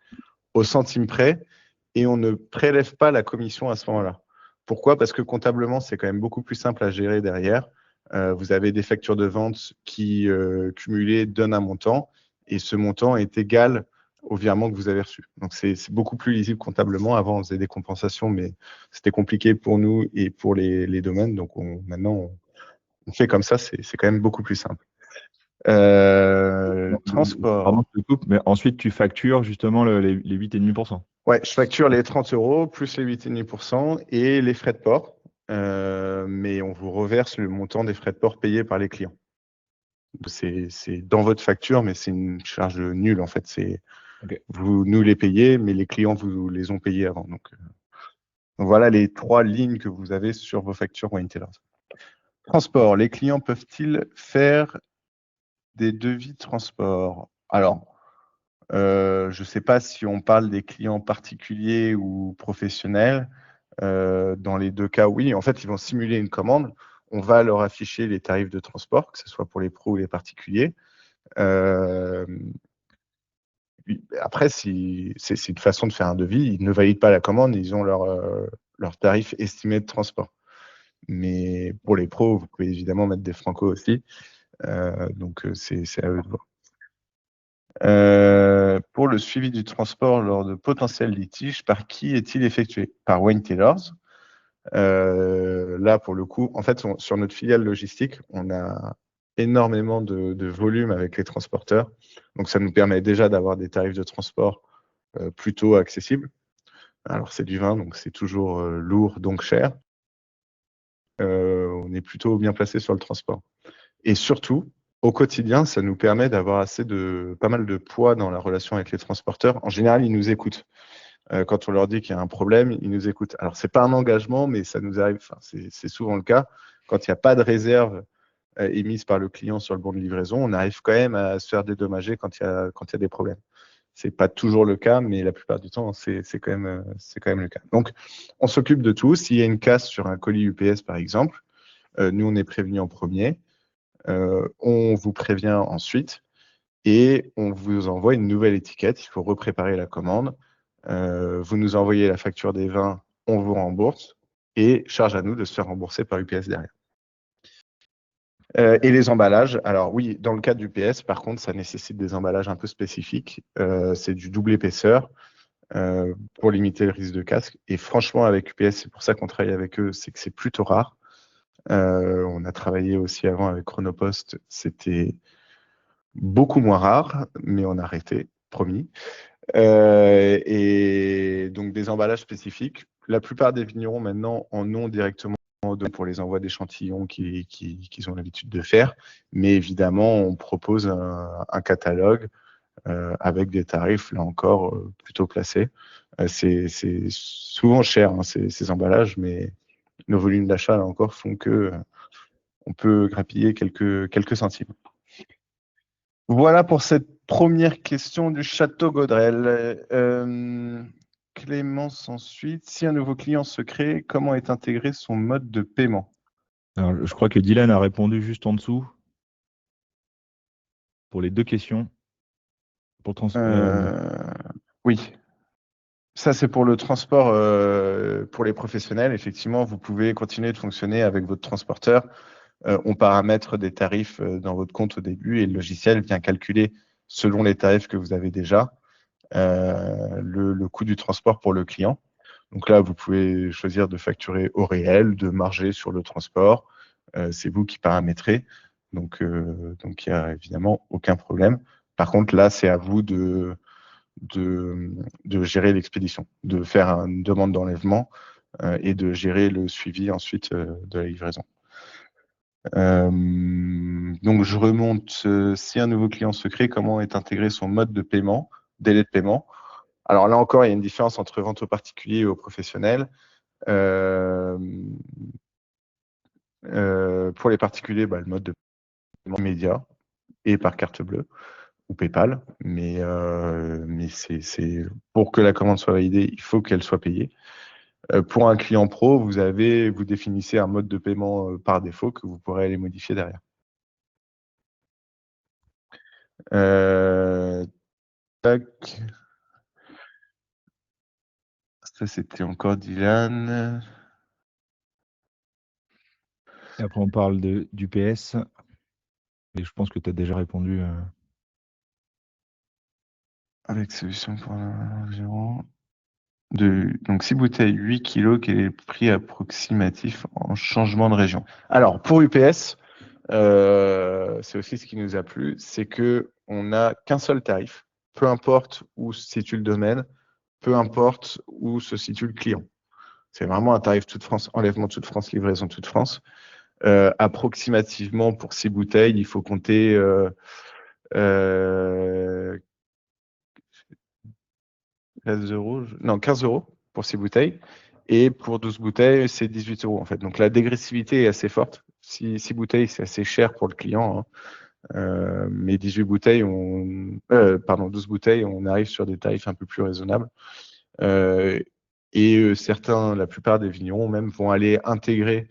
au centime près et on ne prélève pas la commission à ce moment-là. Pourquoi? Parce que comptablement, c'est quand même beaucoup plus simple à gérer derrière. Vous avez des factures de vente qui, cumulées, donnent un montant et ce montant est égal au virement que vous avez reçu. Donc, c'est beaucoup plus lisible comptablement. Avant, on faisait des compensations, mais c'était compliqué pour nous et pour les domaines. Donc, maintenant, on fait comme ça. C'est quand même beaucoup plus simple. Transport. Pardon, je te coupe, mais ensuite tu factures justement les 8,5%. Ouais, je facture les 30 euros plus les 8,5% et les frais de port. Mais on vous reverse le montant des frais de port payés par les clients. C'est dans votre facture, mais c'est une charge nulle en fait. Ok. Vous nous les payez, mais les clients vous les ont payés avant. Donc voilà les 3 lignes que vous avez sur vos factures Wine Tellers. Transport. Les clients peuvent-ils faire des devis de transport? Alors, je ne sais pas si on parle des clients particuliers ou professionnels. Dans les 2 cas, oui. En fait, ils vont simuler une commande. On va leur afficher les tarifs de transport, que ce soit pour les pros ou les particuliers. Après, si c'est une façon de faire un devis, ils ne valident pas la commande, ils ont leur tarif estimé de transport. Mais pour les pros, vous pouvez évidemment mettre des francos aussi. Donc, c'est à eux de voir. Pour le suivi du transport lors de potentiels litiges, par qui est-il effectué? Par Wine Tellers. Là, pour le coup, en fait, sur notre filiale logistique, on a énormément de volume avec les transporteurs. Donc, ça nous permet déjà d'avoir des tarifs de transport plutôt accessibles. Alors, c'est du vin, donc c'est toujours lourd, donc cher. On est plutôt bien placé sur le transport. Et surtout, au quotidien, ça nous permet d'avoir pas mal de poids dans la relation avec les transporteurs. En général, ils nous écoutent. Quand on leur dit qu'il y a un problème, ils nous écoutent. Alors, c'est pas un engagement, mais ça nous arrive, c'est souvent le cas. Quand il n'y a pas de réserve émise par le client sur le bon de livraison, on arrive quand même à se faire dédommager quand il y a des problèmes. C'est pas toujours le cas, mais la plupart du temps, c'est quand même le cas. Donc, on s'occupe de tout. S'il y a une casse sur un colis UPS, par exemple, nous, on est prévenus en premier. On vous prévient ensuite et on vous envoie une nouvelle étiquette. Il faut repréparer la commande. Vous nous envoyez la facture des vins, on vous rembourse et charge à nous de se faire rembourser par UPS derrière. Et les emballages, alors oui, dans le cas d'UPS, par contre, ça nécessite des emballages un peu spécifiques. C'est du double épaisseur pour limiter le risque de casque. Et franchement, avec UPS, c'est pour ça qu'on travaille avec eux, c'est que c'est plutôt rare. On a travaillé aussi avant avec Chronopost, c'était beaucoup moins rare, mais on a arrêté, promis. Et donc des emballages spécifiques. La plupart des vignerons maintenant en ont directement pour les envois d'échantillons qu'ils ont l'habitude de faire. Mais évidemment, on propose un catalogue avec des tarifs, là encore, plutôt placés. C'est souvent cher, hein, ces emballages, mais nos volumes d'achat, là encore, font que on peut grappiller quelques centimes. Voilà pour cette première question du Château Gaudrel. Clémence, ensuite, si un nouveau client se crée, comment est intégré son mode de paiement? Alors, je crois que Dylan a répondu juste en dessous pour les 2 questions. Oui, ça c'est pour le transport pour les professionnels. Effectivement, vous pouvez continuer de fonctionner avec votre transporteur. On paramètre des tarifs dans votre compte au début et le logiciel vient calculer selon les tarifs que vous avez déjà le coût du transport pour le client. Donc là, vous pouvez choisir de facturer au réel, de marger sur le transport. C'est vous qui paramétrez. Donc, il n'y a évidemment aucun problème. Par contre, là, c'est à vous de gérer l'expédition, de faire une demande d'enlèvement et de gérer le suivi ensuite de la livraison. Donc, je remonte. Si un nouveau client se crée, comment est intégré son mode de paiement, délai de paiement? Alors là encore, il y a une différence entre vente aux particuliers et aux professionnels. Pour les particuliers, le mode de paiement immédiat et par carte bleue ou PayPal. Mais c'est pour que la commande soit validée, il faut qu'elle soit payée. Pour un client pro, vous définissez un mode de paiement par défaut que vous pourrez aller modifier derrière. Tac. Ça, c'était encore Dylan. Et après, on parle d'UPS. Et je pense que tu as déjà répondu. Avec solution pour l'environ. Donc 6 bouteilles, 8 kilos, quel est le prix approximatif en changement de région? Alors, pour UPS, c'est aussi ce qui nous a plu, c'est qu'on n'a qu'un seul tarif, peu importe où se situe le domaine, peu importe où se situe le client. C'est vraiment un tarif toute France, enlèvement toute France, livraison toute France. Approximativement, pour 6 bouteilles, il faut compter 13 euros, non, 15 euros pour 6 bouteilles. Et pour 12 bouteilles, c'est 18 euros en fait. Donc la dégressivité est assez forte. 6 bouteilles, c'est assez cher pour le client, hein. Mais 18 bouteilles, pardon, 12 bouteilles, on arrive sur des tarifs un peu plus raisonnables. Certains, la plupart des vignerons même, vont aller intégrer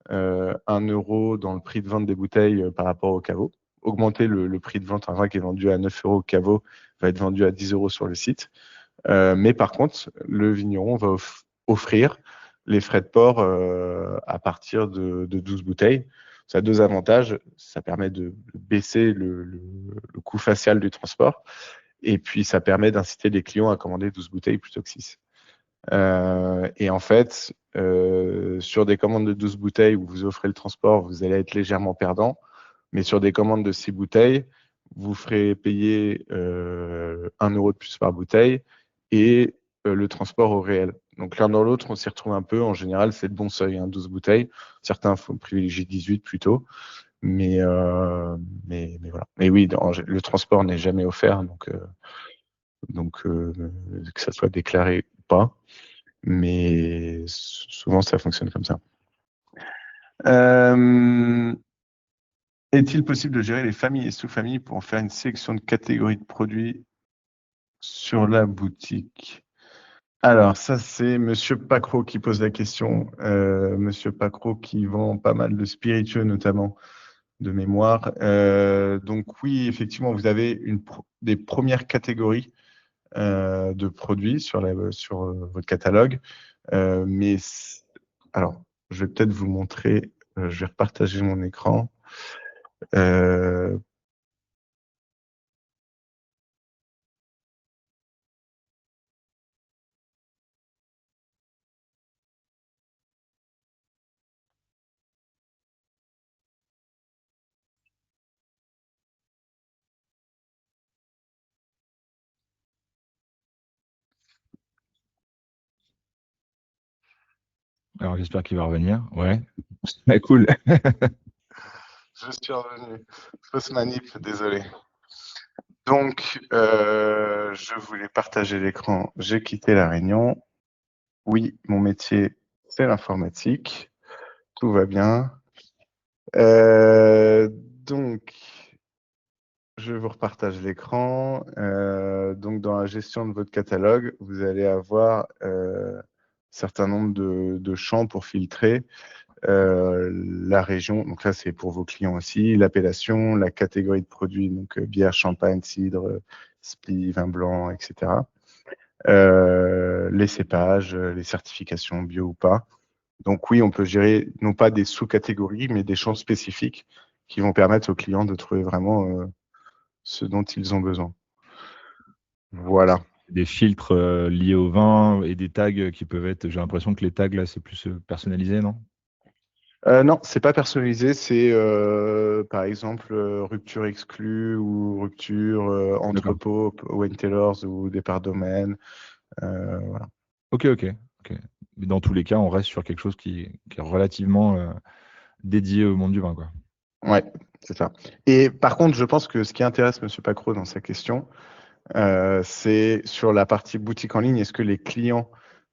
1 euro dans le prix de vente des bouteilles par rapport au caveau. Augmenter le prix de vente, un vin qui est vendu à 9 euros au caveau va être vendu à 10 euros sur le site. Mais par contre, le vigneron va offrir les frais de port à partir de 12 bouteilles. Ça a 2 avantages. Ça permet de baisser le coût facial du transport. Et puis, ça permet d'inciter les clients à commander 12 bouteilles plutôt que 6. Et en fait, sur des commandes de 12 bouteilles où vous offrez le transport, vous allez être légèrement perdant. Mais sur des commandes de 6 bouteilles, vous ferez payer 1 euro de plus par bouteille et le transport au réel. Donc l'un dans l'autre, on s'y retrouve un peu. En général, c'est le bon seuil, hein, 12 bouteilles. Certains font privilégier 18 plutôt. Mais voilà. Mais oui, le transport n'est jamais offert, donc que ça soit déclaré ou pas. Mais souvent, ça fonctionne comme ça. Est-il possible de gérer les familles et sous-familles pour en faire une sélection de catégories de produits sur la boutique? Alors, ça, c'est Monsieur Pacro qui pose la question. Monsieur Pacro qui vend pas mal de spiritueux, notamment, de mémoire. Donc oui, effectivement, vous avez des premières catégories de produits sur votre catalogue. Alors, je vais peut-être vous montrer, je vais repartager mon écran. Alors, j'espère qu'il va revenir. Ouais. Cool. Je suis revenu. Fausse manip, désolé. Donc, je voulais partager l'écran. J'ai quitté la réunion. Oui, mon métier, c'est l'informatique. Tout va bien. Donc, je vous repartage l'écran. Donc, dans la gestion de votre catalogue, vous allez avoir un certain nombre de champs pour filtrer. La région, donc là c'est pour vos clients aussi, l'appellation, la catégorie de produits, donc bière, champagne, cidre, spi, vin blanc, etc. Les cépages, les certifications bio ou pas. Donc oui, on peut gérer non pas des sous-catégories, mais des champs spécifiques qui vont permettre aux clients de trouver vraiment ce dont ils ont besoin. Voilà. Des filtres liés au vin et des tags qui peuvent être. J'ai l'impression que les tags là, c'est plus personnalisé, non? Non, c'est pas personnalisé, c'est par exemple rupture exclue ou rupture entrepôt, Wayne Taylors ou départ domaine. Voilà. Ok. Mais dans tous les cas, on reste sur quelque chose qui est relativement dédié au monde du vin, quoi. Ouais, c'est ça. Et par contre, je pense que ce qui intéresse Monsieur Pacro dans sa question, c'est sur la partie boutique en ligne, est-ce que les clients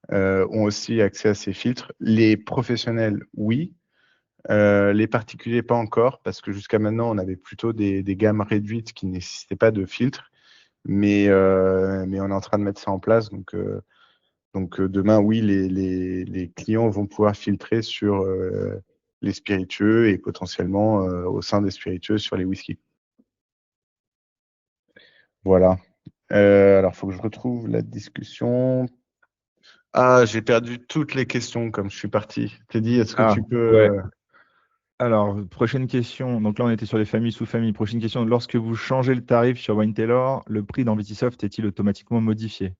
ont aussi accès à ces filtres? Les professionnels, oui. Les particuliers, pas encore, parce que jusqu'à maintenant, on avait plutôt des gammes réduites qui ne nécessitaient pas de filtre. Mais on est en train de mettre ça en place. Donc demain, oui, les clients vont pouvoir filtrer sur les spiritueux et potentiellement au sein des spiritueux sur les whiskies. Voilà. Alors, il faut que je retrouve la discussion. Ah, j'ai perdu toutes les questions comme je suis parti. Teddy, est-ce que tu Ouais. peux... Alors, prochaine question. Donc là, on était sur les familles, sous-familles. Prochaine question. Lorsque vous changez le tarif sur Wine Taylor, le prix dans Vitisoft est-il automatiquement modifié?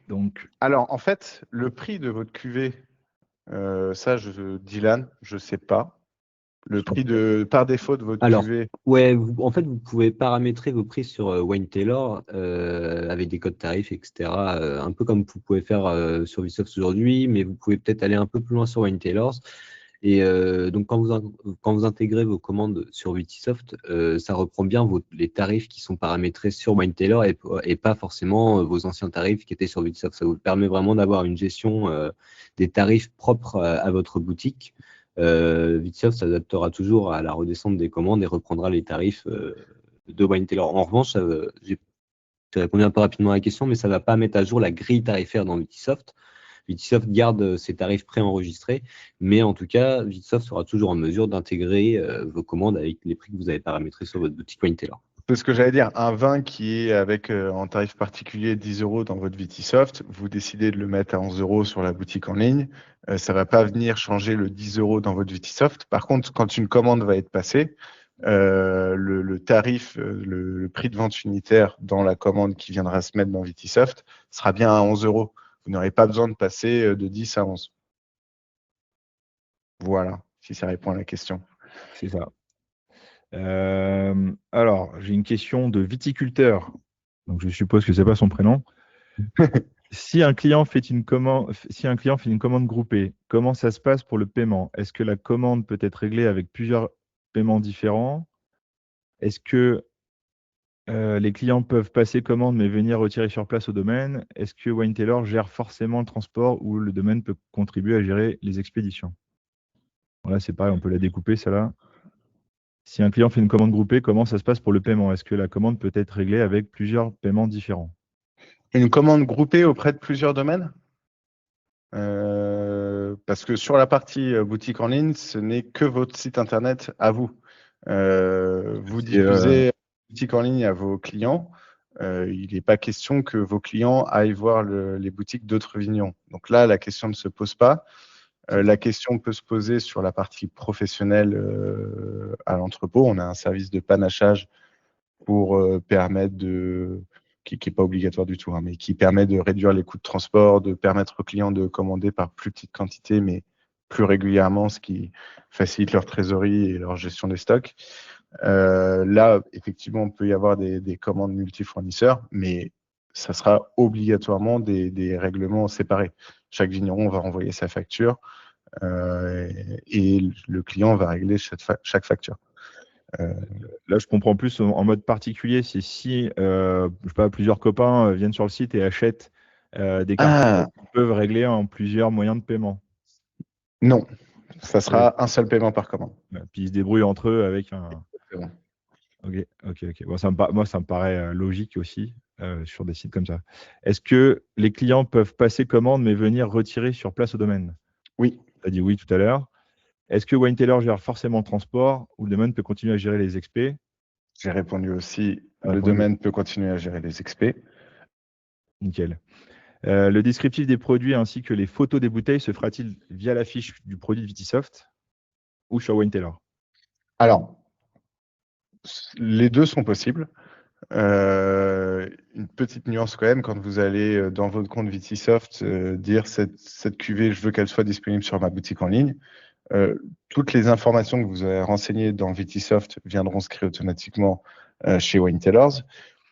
Donc, Alors, en fait, le prix de votre cuvée, Dylan, je ne sais pas. Le prix par défaut de votre Alors, cuvée. ouais, en fait, vous pouvez paramétrer vos prix sur Wine Tailor avec des codes tarifs, etc. Un peu comme vous pouvez faire sur Vsauce aujourd'hui, mais vous pouvez peut-être aller un peu plus loin sur Wine Tailors. Et donc, quand vous intégrez vos commandes sur Vitisoft, ça reprend bien les tarifs qui sont paramétrés sur Wine Tailor et pas forcément vos anciens tarifs qui étaient sur Vitisoft. Ça vous permet vraiment d'avoir une gestion des tarifs propres à votre boutique. Vitisoft s'adaptera toujours à la redescente des commandes et reprendra les tarifs de Wine Tailor. En revanche, j'ai répondu un peu rapidement à la question, mais ça ne va pas mettre à jour la grille tarifaire dans Vitisoft. Vitisoft garde ses tarifs préenregistrés, mais en tout cas, Vitisoft sera toujours en mesure d'intégrer vos commandes avec les prix que vous avez paramétrés sur votre boutique Wine Tailor. C'est ce que j'allais dire. Un vin qui est avec en tarif particulier 10 € dans votre Vitisoft, vous décidez de le mettre à 11 € sur la boutique en ligne, ça ne va pas venir changer le 10 € dans votre Vitisoft. Par contre, quand une commande va être passée, le tarif, le prix de vente unitaire dans la commande qui viendra se mettre dans Vitisoft sera bien à 11 €. Vous n'aurez pas besoin de passer de 10 à 11. Voilà, si ça répond à la question. C'est ça. Alors, j'ai une question de viticulteur. Donc, je suppose que ce n'est pas son prénom. Si un client fait une commande groupée, comment ça se passe pour le paiement? Est-ce que la commande peut être réglée avec plusieurs paiements différents? Est-ce que les clients peuvent passer commande mais venir retirer sur place au domaine? Est-ce que Wine Tailor gère forcément le transport ou le domaine peut contribuer à gérer les expéditions? Voilà, c'est pareil, on peut la découper, celle-là. Si un client fait une commande groupée, comment ça se passe pour le paiement? Est-ce que la commande peut être réglée avec plusieurs paiements différents? Une commande groupée auprès de plusieurs domaines? Parce que sur la partie boutique en ligne, ce n'est que votre site internet à vous. Vous diffusez boutique en ligne à vos clients. Il n'est pas question que vos clients aillent voir les boutiques d'autres vignerons. Donc là, la question ne se pose pas. La question peut se poser sur la partie professionnelle à l'entrepôt. On a un service de panachage pour permettre qui n'est pas obligatoire du tout, hein, mais qui permet de réduire les coûts de transport, de permettre aux clients de commander par plus petite quantité, mais plus régulièrement, ce qui facilite leur trésorerie et leur gestion des stocks. Là, effectivement, on peut y avoir des commandes multi-fournisseurs, mais ça sera obligatoirement des règlements séparés. Chaque vigneron va renvoyer sa facture et le client va régler chaque facture. Là, je comprends plus en mode particulier. C'est si je sais pas, plusieurs copains viennent sur le site et achètent des cartons, ils peuvent régler en plusieurs moyens de paiement. Non, ça sera un seul paiement par commande. Puis ils se débrouillent entre eux avec un. Bon. Ok. Bon, moi, ça me paraît logique aussi sur des sites comme ça. Est-ce que les clients peuvent passer commande mais venir retirer sur place au domaine? Oui. Tu as dit oui tout à l'heure. Est-ce que Wine Tailor gère forcément le transport ou le domaine peut continuer à gérer les expés? J'ai répondu aussi. Le domaine peut continuer à gérer les expés. Nickel. Le descriptif des produits ainsi que les photos des bouteilles se fera-t-il via la fiche du produit de Vitisoft ou sur Wine Tailor? Alors, les deux sont possibles. Une petite nuance quand même, quand vous allez dans votre compte Vitisoft dire cette cuvée, je veux qu'elle soit disponible sur ma boutique en ligne. Toutes les informations que vous avez renseignées dans Vitisoft viendront se créer automatiquement chez Wine Tailors.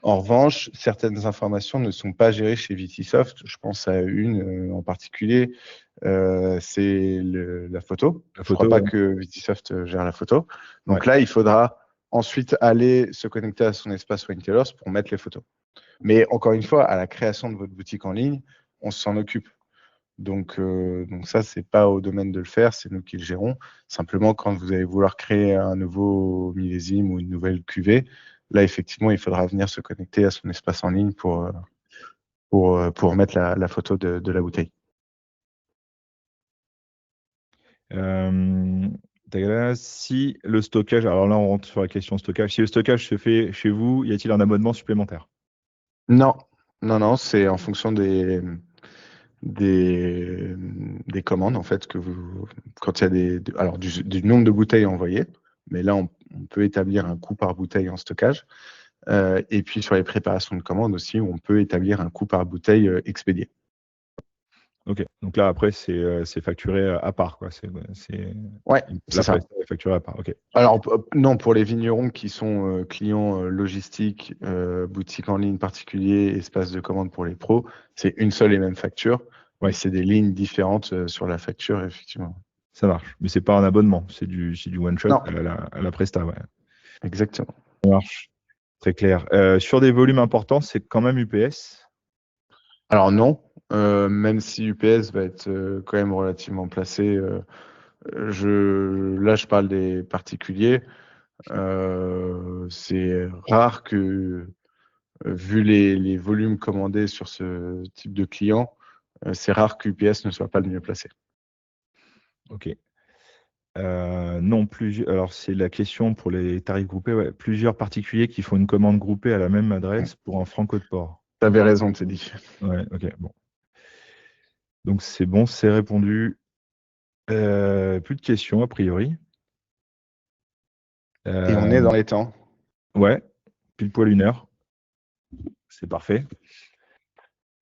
En revanche, certaines informations ne sont pas gérées chez Vitisoft. Je pense à une en particulier, c'est la photo. Je ne crois pas que Vitisoft gère la photo. Donc là, il faudra ensuite aller se connecter à son espace Wine Tailors pour mettre les photos. Mais encore une fois, à la création de votre boutique en ligne, on s'en occupe. Donc ça, c'est pas au domaine de le faire, c'est nous qui le gérons. Simplement, quand vous allez vouloir créer un nouveau millésime ou une nouvelle cuvée, là, effectivement, il faudra venir se connecter à son espace en ligne pour mettre la photo de la bouteille. Si le stockage, alors là on rentre sur la question stockage, si le stockage se fait chez vous, y a-t-il un abonnement supplémentaire? Non, c'est en fonction des commandes en fait quand il y a alors du nombre de bouteilles envoyées, mais là on peut établir un coût par bouteille en stockage. Et puis sur les préparations de commandes aussi, on peut établir un coût par bouteille expédiée. Ok. Donc là, après, c'est facturé à part, quoi. Ouais, c'est la ça. prestation est facturée à part. Ok. Alors, non, pour les vignerons qui sont clients logistiques, boutique en ligne particulier, espace de commande pour les pros, c'est une seule et même facture, mais Ouais. c'est des lignes différentes sur la facture, effectivement. Ça marche. Mais c'est pas un abonnement, c'est du one shot Non, à la presta, ouais. exactement. Ça marche. Très clair. Sur des volumes importants, c'est quand même UPS. Alors non, même si UPS va être quand même relativement placé, là je parle des particuliers, c'est rare que, vu les volumes commandés sur ce type de client, c'est rare que UPS ne soit pas le mieux placé. Ok. Non, alors c'est la question pour les tarifs groupés. Ouais. Plusieurs particuliers qui font une commande groupée à la même adresse pour un franco de port. Tu avais raison, Teddy. Ouais, ok, bon. Donc c'est bon, c'est répondu. Plus de questions a priori. Et on est dans les temps. Ouais, pile poil 1 heure. C'est parfait.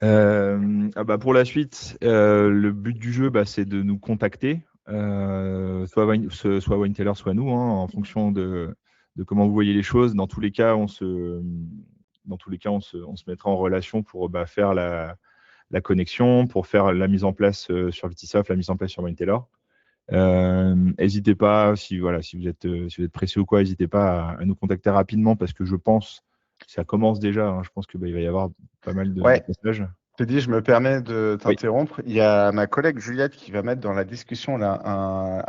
Pour la suite, le but du jeu, c'est de nous contacter, soit Wine soit nous, hein, en fonction de comment vous voyez les choses. Dans tous les cas, on se mettra en relation pour faire la connexion, pour faire la mise en place sur Vitisoft, la mise en place sur WineTailor. N'hésitez pas, si vous êtes pressé ou quoi, n'hésitez pas à nous contacter rapidement parce que je pense, ça commence déjà, hein, je pense qu'il va y avoir pas mal de Ouais. messages. Teddy, je me permets de Oui. t'interrompre. Il y a ma collègue Juliette qui va mettre dans la discussion là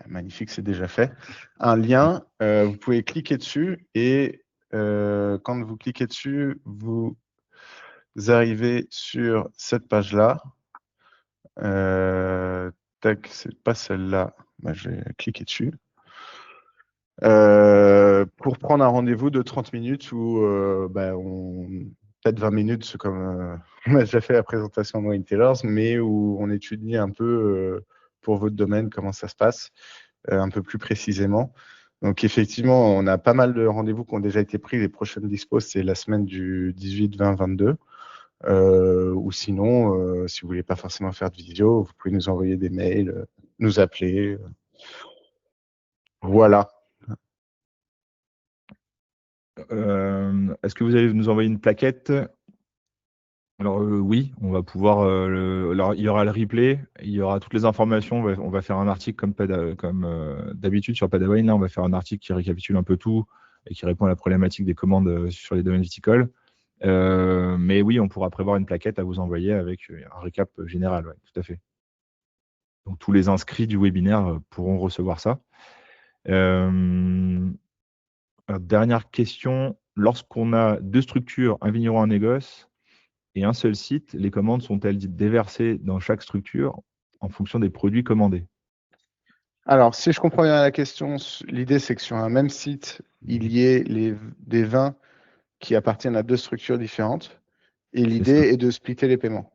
magnifique, c'est déjà fait. Un lien, vous pouvez cliquer dessus et quand vous cliquez dessus, vous arrivez sur cette page-là. Tac, c'est pas celle-là. Je vais cliquer dessus. Pour prendre un rendez-vous de 30 minutes où peut-être 20 minutes, c'est comme on a déjà fait la présentation de Wine Tailors, mais où on étudie un peu pour votre domaine comment ça se passe, un peu plus précisément. Donc effectivement, on a pas mal de rendez-vous qui ont déjà été pris. Les prochaines dispos, c'est la semaine du 18, 20, 22. Ou sinon, si vous voulez pas forcément faire de vidéo, vous pouvez nous envoyer des mails, nous appeler. Voilà. Est-ce que vous allez nous envoyer une plaquette? Alors oui, on va pouvoir. Alors il y aura le replay, il y aura toutes les informations. On va faire un article comme d'habitude sur Padawan. Là, on va faire un article qui récapitule un peu tout et qui répond à la problématique des commandes sur les domaines viticoles. Mais oui, on pourra prévoir une plaquette à vous envoyer avec un récap général. Ouais, tout à fait. Donc tous les inscrits du webinaire pourront recevoir ça. Dernière question. Lorsqu'on a 2 structures, un vigneron, un négoce, et un seul site, les commandes sont-elles déversées dans chaque structure en fonction des produits commandés? Alors, si je comprends bien la question, l'idée c'est que sur un même site, il y ait des vins qui appartiennent à 2 structures différentes. Et l'idée est de splitter les paiements.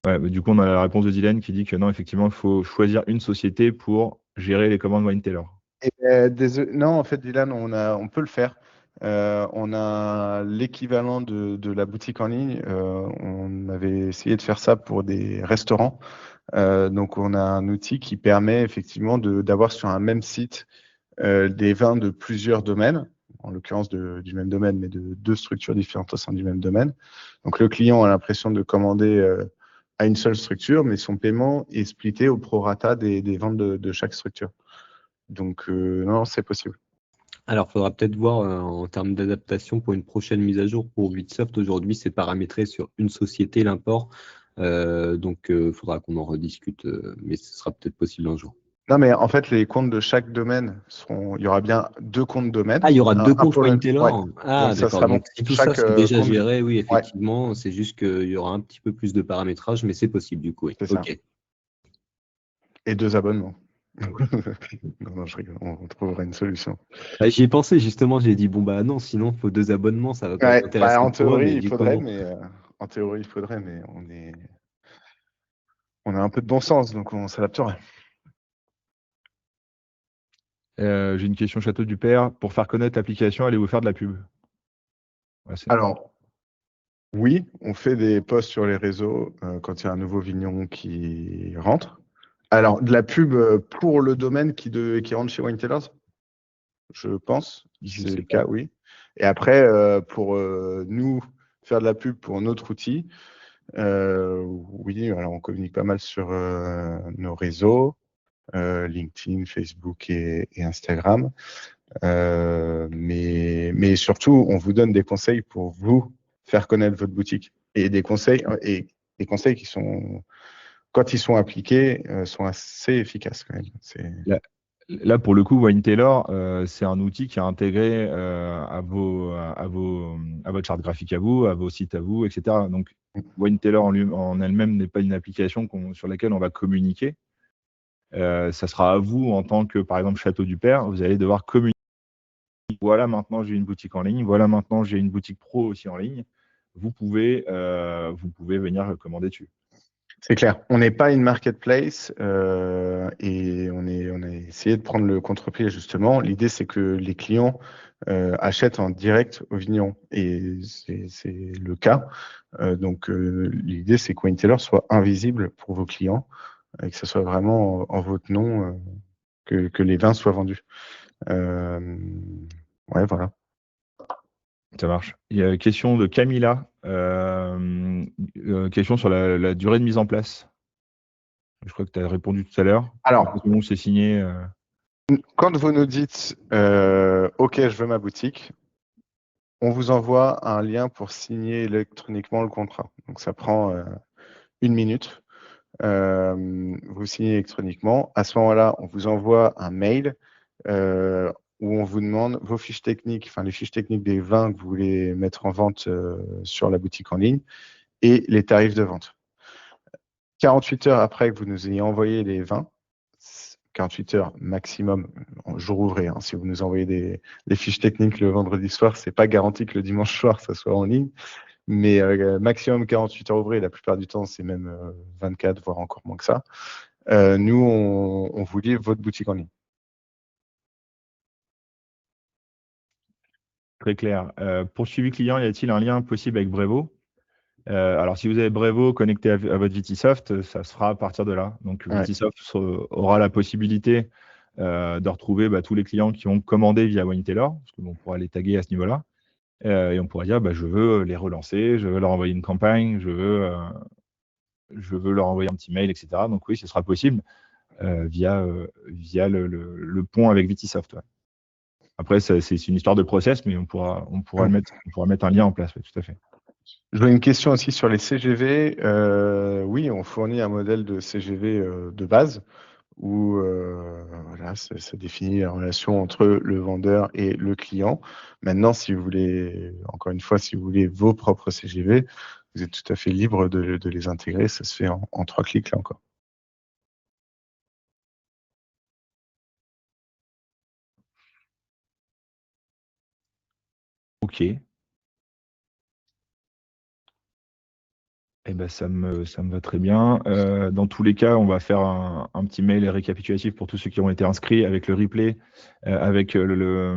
Ouais, du coup, on a la réponse de Dylan qui dit que non, effectivement, il faut choisir une société pour gérer les commandes WineTailor. Non, en fait, Dylan, on peut le faire. On a l'équivalent de la boutique en ligne. On avait essayé de faire ça pour des restaurants. Donc, on a un outil qui permet effectivement d'avoir sur un même site des vins de plusieurs domaines, en l'occurrence du même domaine, mais de 2 structures différentes au sein du même domaine. Donc, le client a l'impression de commander à une seule structure, mais son paiement est splitté au prorata des ventes de chaque structure. Donc, non, c'est possible. Alors, il faudra peut-être voir en termes d'adaptation pour une prochaine mise à jour pour Vitsoft. Aujourd'hui, c'est paramétré sur une société l'import. Donc, il faudra qu'on en rediscute, mais ce sera peut-être possible un jour. Non, mais en fait, les comptes de chaque domaine il y aura bien 2 comptes domaines. Ah, il y aura 2 comptes pour WineTailor. Ouais. Ah, Donc, ça d'accord. sera Donc, si tout ça, chaque c'est déjà compte. géré, oui, Ouais, effectivement. C'est juste qu'il y aura un petit peu plus de paramétrage, mais c'est possible du coup. Oui. c'est ça. Ok. Et 2 abonnements. Non, je rigole. On trouvera une solution. Bah, j'y ai pensé justement. J'ai dit bon bah non, sinon il faut 2 abonnements, ça va pas être Ouais, intéressant en pour eux. théorie, Mais il du coup faudrait, non. mais on a un peu de bon sens, donc on s'adaptera. J'ai une question Château du Père. Pour faire connaître l'application, allez-vous faire de la pub? Ouais, Alors, Oui, on fait des posts sur les réseaux quand il y a un nouveau vigneron qui rentre. Alors, de la pub pour le domaine qui rentre chez Wine Tellers, je pense. Je C'est sais le pas. cas, oui. Et après, pour nous, faire de la pub pour notre outil, oui, alors on communique pas mal sur nos réseaux, LinkedIn, Facebook et Instagram. Mais surtout, on vous donne des conseils pour vous faire connaître votre boutique. Et des conseils qui sont, quand ils sont appliqués, sont assez efficaces quand même. Là, pour le coup, WineTailor, c'est un outil qui est intégré à votre charte graphique à vous, à vos sites à vous, etc. Donc, WineTailor en elle-même n'est pas une application sur laquelle on va communiquer. Ça sera à vous, en tant que, par exemple, Château du Père, vous allez devoir communiquer. Voilà, maintenant j'ai une boutique en ligne. Voilà, maintenant j'ai une boutique pro aussi en ligne. Vous pouvez venir commander dessus. C'est clair. On n'est pas une marketplace et on a essayé de prendre le contre-pied justement. L'idée, c'est que les clients achètent en direct au vigneron et c'est le cas. Donc, l'idée, c'est que WineTailor soit invisible pour vos clients et que ce soit vraiment en votre nom que les vins soient vendus. Ouais, voilà. Ça marche. Il y a une question de Camilla. Question sur la durée de mise en place. Je crois que tu as répondu tout à l'heure. Alors, C'est signé. quand vous nous dites OK, je veux ma boutique, on vous envoie un lien pour signer électroniquement le contrat. Donc, ça prend 1 minute. Vous signez électroniquement. À ce moment-là, on vous envoie un mail où on vous demande vos fiches techniques, enfin les fiches techniques des vins que vous voulez mettre en vente sur la boutique en ligne et les tarifs de vente. 48 heures après que vous nous ayez envoyé les vins, 48 heures maximum, jour ouvré. Hein. Si vous nous envoyez des fiches techniques le vendredi soir, c'est pas garanti que le dimanche soir, ça soit en ligne. Mais maximum 48 heures ouvrées, la plupart du temps, c'est même 24, voire encore moins que ça. Nous, on vous livre votre boutique en ligne. Très clair. Pour suivi client, y a-t-il un lien possible avec Brevo? Alors, si vous avez Brevo connecté à votre Vitisoft, ça se fera à partir de là. Donc, Ouais. Vitisoft aura la possibilité de retrouver tous les clients qui ont commandé via WineTailor, parce qu'on pourra les taguer à ce niveau-là. Et on pourra dire, je veux les relancer, je veux leur envoyer une campagne, je veux leur envoyer un petit mail, etc. Donc oui, ce sera possible via le pont avec Vitisoft. Ouais. Après, c'est une histoire de process, mais on pourra mettre un lien en place, ouais, tout à fait. Je vois une question aussi sur les CGV. Oui, on fournit un modèle de CGV de base où voilà, ça définit la relation entre le vendeur et le client. Maintenant, si vous voulez, encore une fois, si vous voulez vos propres CGV, vous êtes tout à fait libre de les intégrer. Ça se fait en 3 clics là encore. Ok. Eh ben, ça me va très bien. Dans tous les cas, on va faire un petit mail récapitulatif pour tous ceux qui ont été inscrits avec le replay, avec le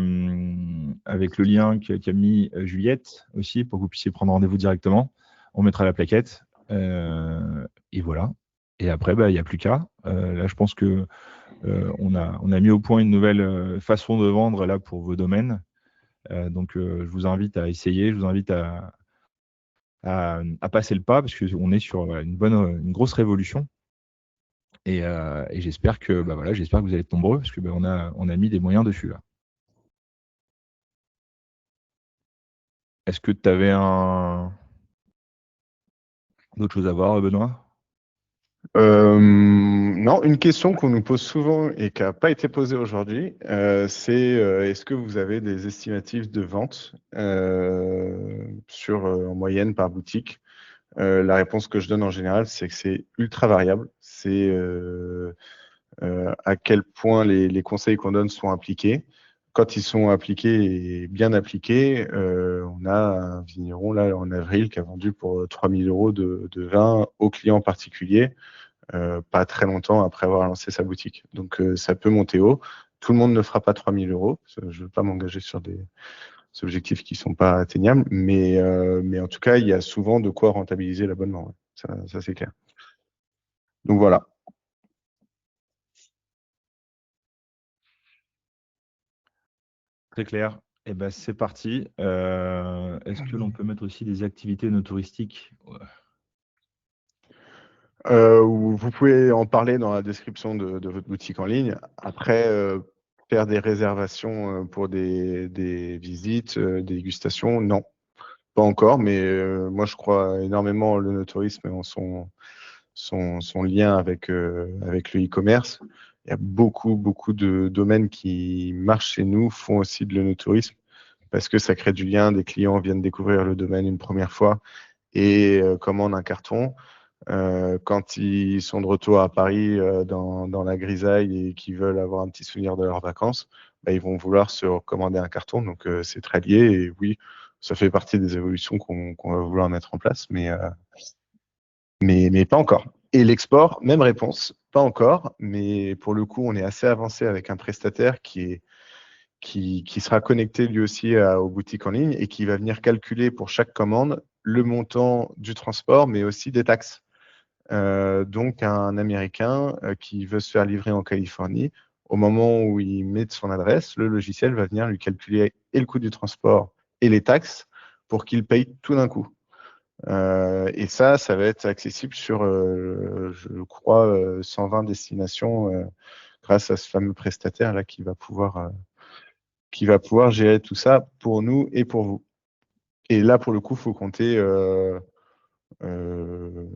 lien qu'a mis Juliette aussi pour que vous puissiez prendre rendez-vous directement. On mettra la plaquette. Et voilà. Et après, il n'y a plus qu'à. Là, je pense que on a mis au point une nouvelle façon de vendre là pour vos domaines. Donc, je vous invite à essayer. Je vous invite à passer le pas parce qu'on est sur une grosse révolution. Et j'espère que j'espère que vous allez être nombreux parce que on a mis des moyens dessus là. Est-ce que tu avais d'autres choses à voir, Benoît? Non, une question qu'on nous pose souvent et qui n'a pas été posée aujourd'hui, c'est est-ce que vous avez des estimatifs de vente en moyenne par boutique? La réponse que je donne en général, c'est que c'est ultra variable. C'est à quel point les conseils qu'on donne sont appliqués. Quand ils sont appliqués et bien appliqués, on a un vigneron là en avril qui a vendu pour 3 000 € de vin aux clients particuliers, pas très longtemps après avoir lancé sa boutique. Donc ça peut monter haut. Tout le monde ne fera pas 3 000 €. Je ne veux pas m'engager sur objectifs qui ne sont pas atteignables. Mais en tout cas, il y a souvent de quoi rentabiliser l'abonnement. Ouais. Ça c'est clair. Donc voilà. Très clair. Eh ben, c'est parti. Est-ce que l'on peut mettre aussi des activités no touristiques? Vous pouvez en parler dans la description de votre boutique en ligne. Après, faire des réservations pour des visites, des dégustations, non, pas encore. Mais moi, je crois énormément le no-tourisme et en son lien avec le e-commerce. Il y a beaucoup de domaines qui marchent chez nous, font aussi de no-tourisme parce que ça crée du lien. Des clients viennent découvrir le domaine une première fois et commandent un carton. Quand ils sont de retour à Paris dans la grisaille et qu'ils veulent avoir un petit souvenir de leurs vacances, bah, ils vont vouloir se recommander un carton. Donc, c'est très lié. Et oui, ça fait partie des évolutions qu'on va vouloir mettre en place, mais pas encore. Et l'export, même réponse, pas encore. Mais pour le coup, on est assez avancé avec un prestataire qui sera connecté lui aussi aux boutiques en ligne et qui va venir calculer pour chaque commande le montant du transport, mais aussi des taxes. Donc, un Américain qui veut se faire livrer en Californie, au moment où il met son adresse, le logiciel va venir lui calculer et le coût du transport et les taxes pour qu'il paye tout d'un coup. Et ça va être accessible sur, je crois, 120 destinations grâce à ce fameux prestataire là qui va pouvoir gérer tout ça pour nous et pour vous. Et là, pour le coup, il faut compter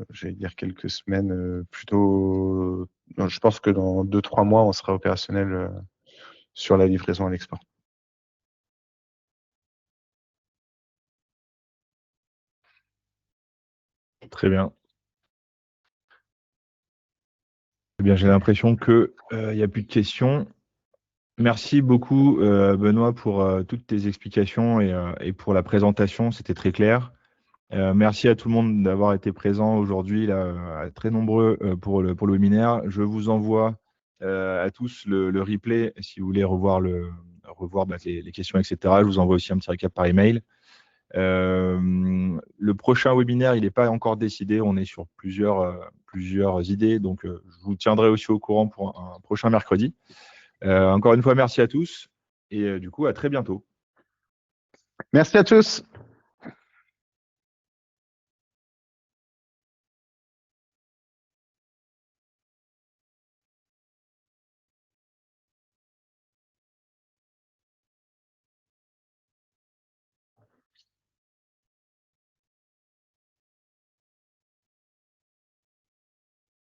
j'allais dire quelques semaines, plutôt. Non, je pense que dans 2-3 mois, on sera opérationnel sur la livraison à l'export. Très bien. Eh bien, j'ai l'impression qu'il n'y a plus de questions. Merci beaucoup, Benoît, pour toutes tes explications et pour la présentation. C'était très clair. Merci à tout le monde d'avoir été présent aujourd'hui, là, très nombreux pour le webinaire. Je vous envoie à tous le replay si vous voulez revoir les questions, etc. Je vous envoie aussi un petit récap par email. Le prochain webinaire, il n'est pas encore décidé. On est sur plusieurs idées, donc je vous tiendrai aussi au courant pour un prochain mercredi. Encore une fois, merci à tous et du coup, à très bientôt. Merci à tous.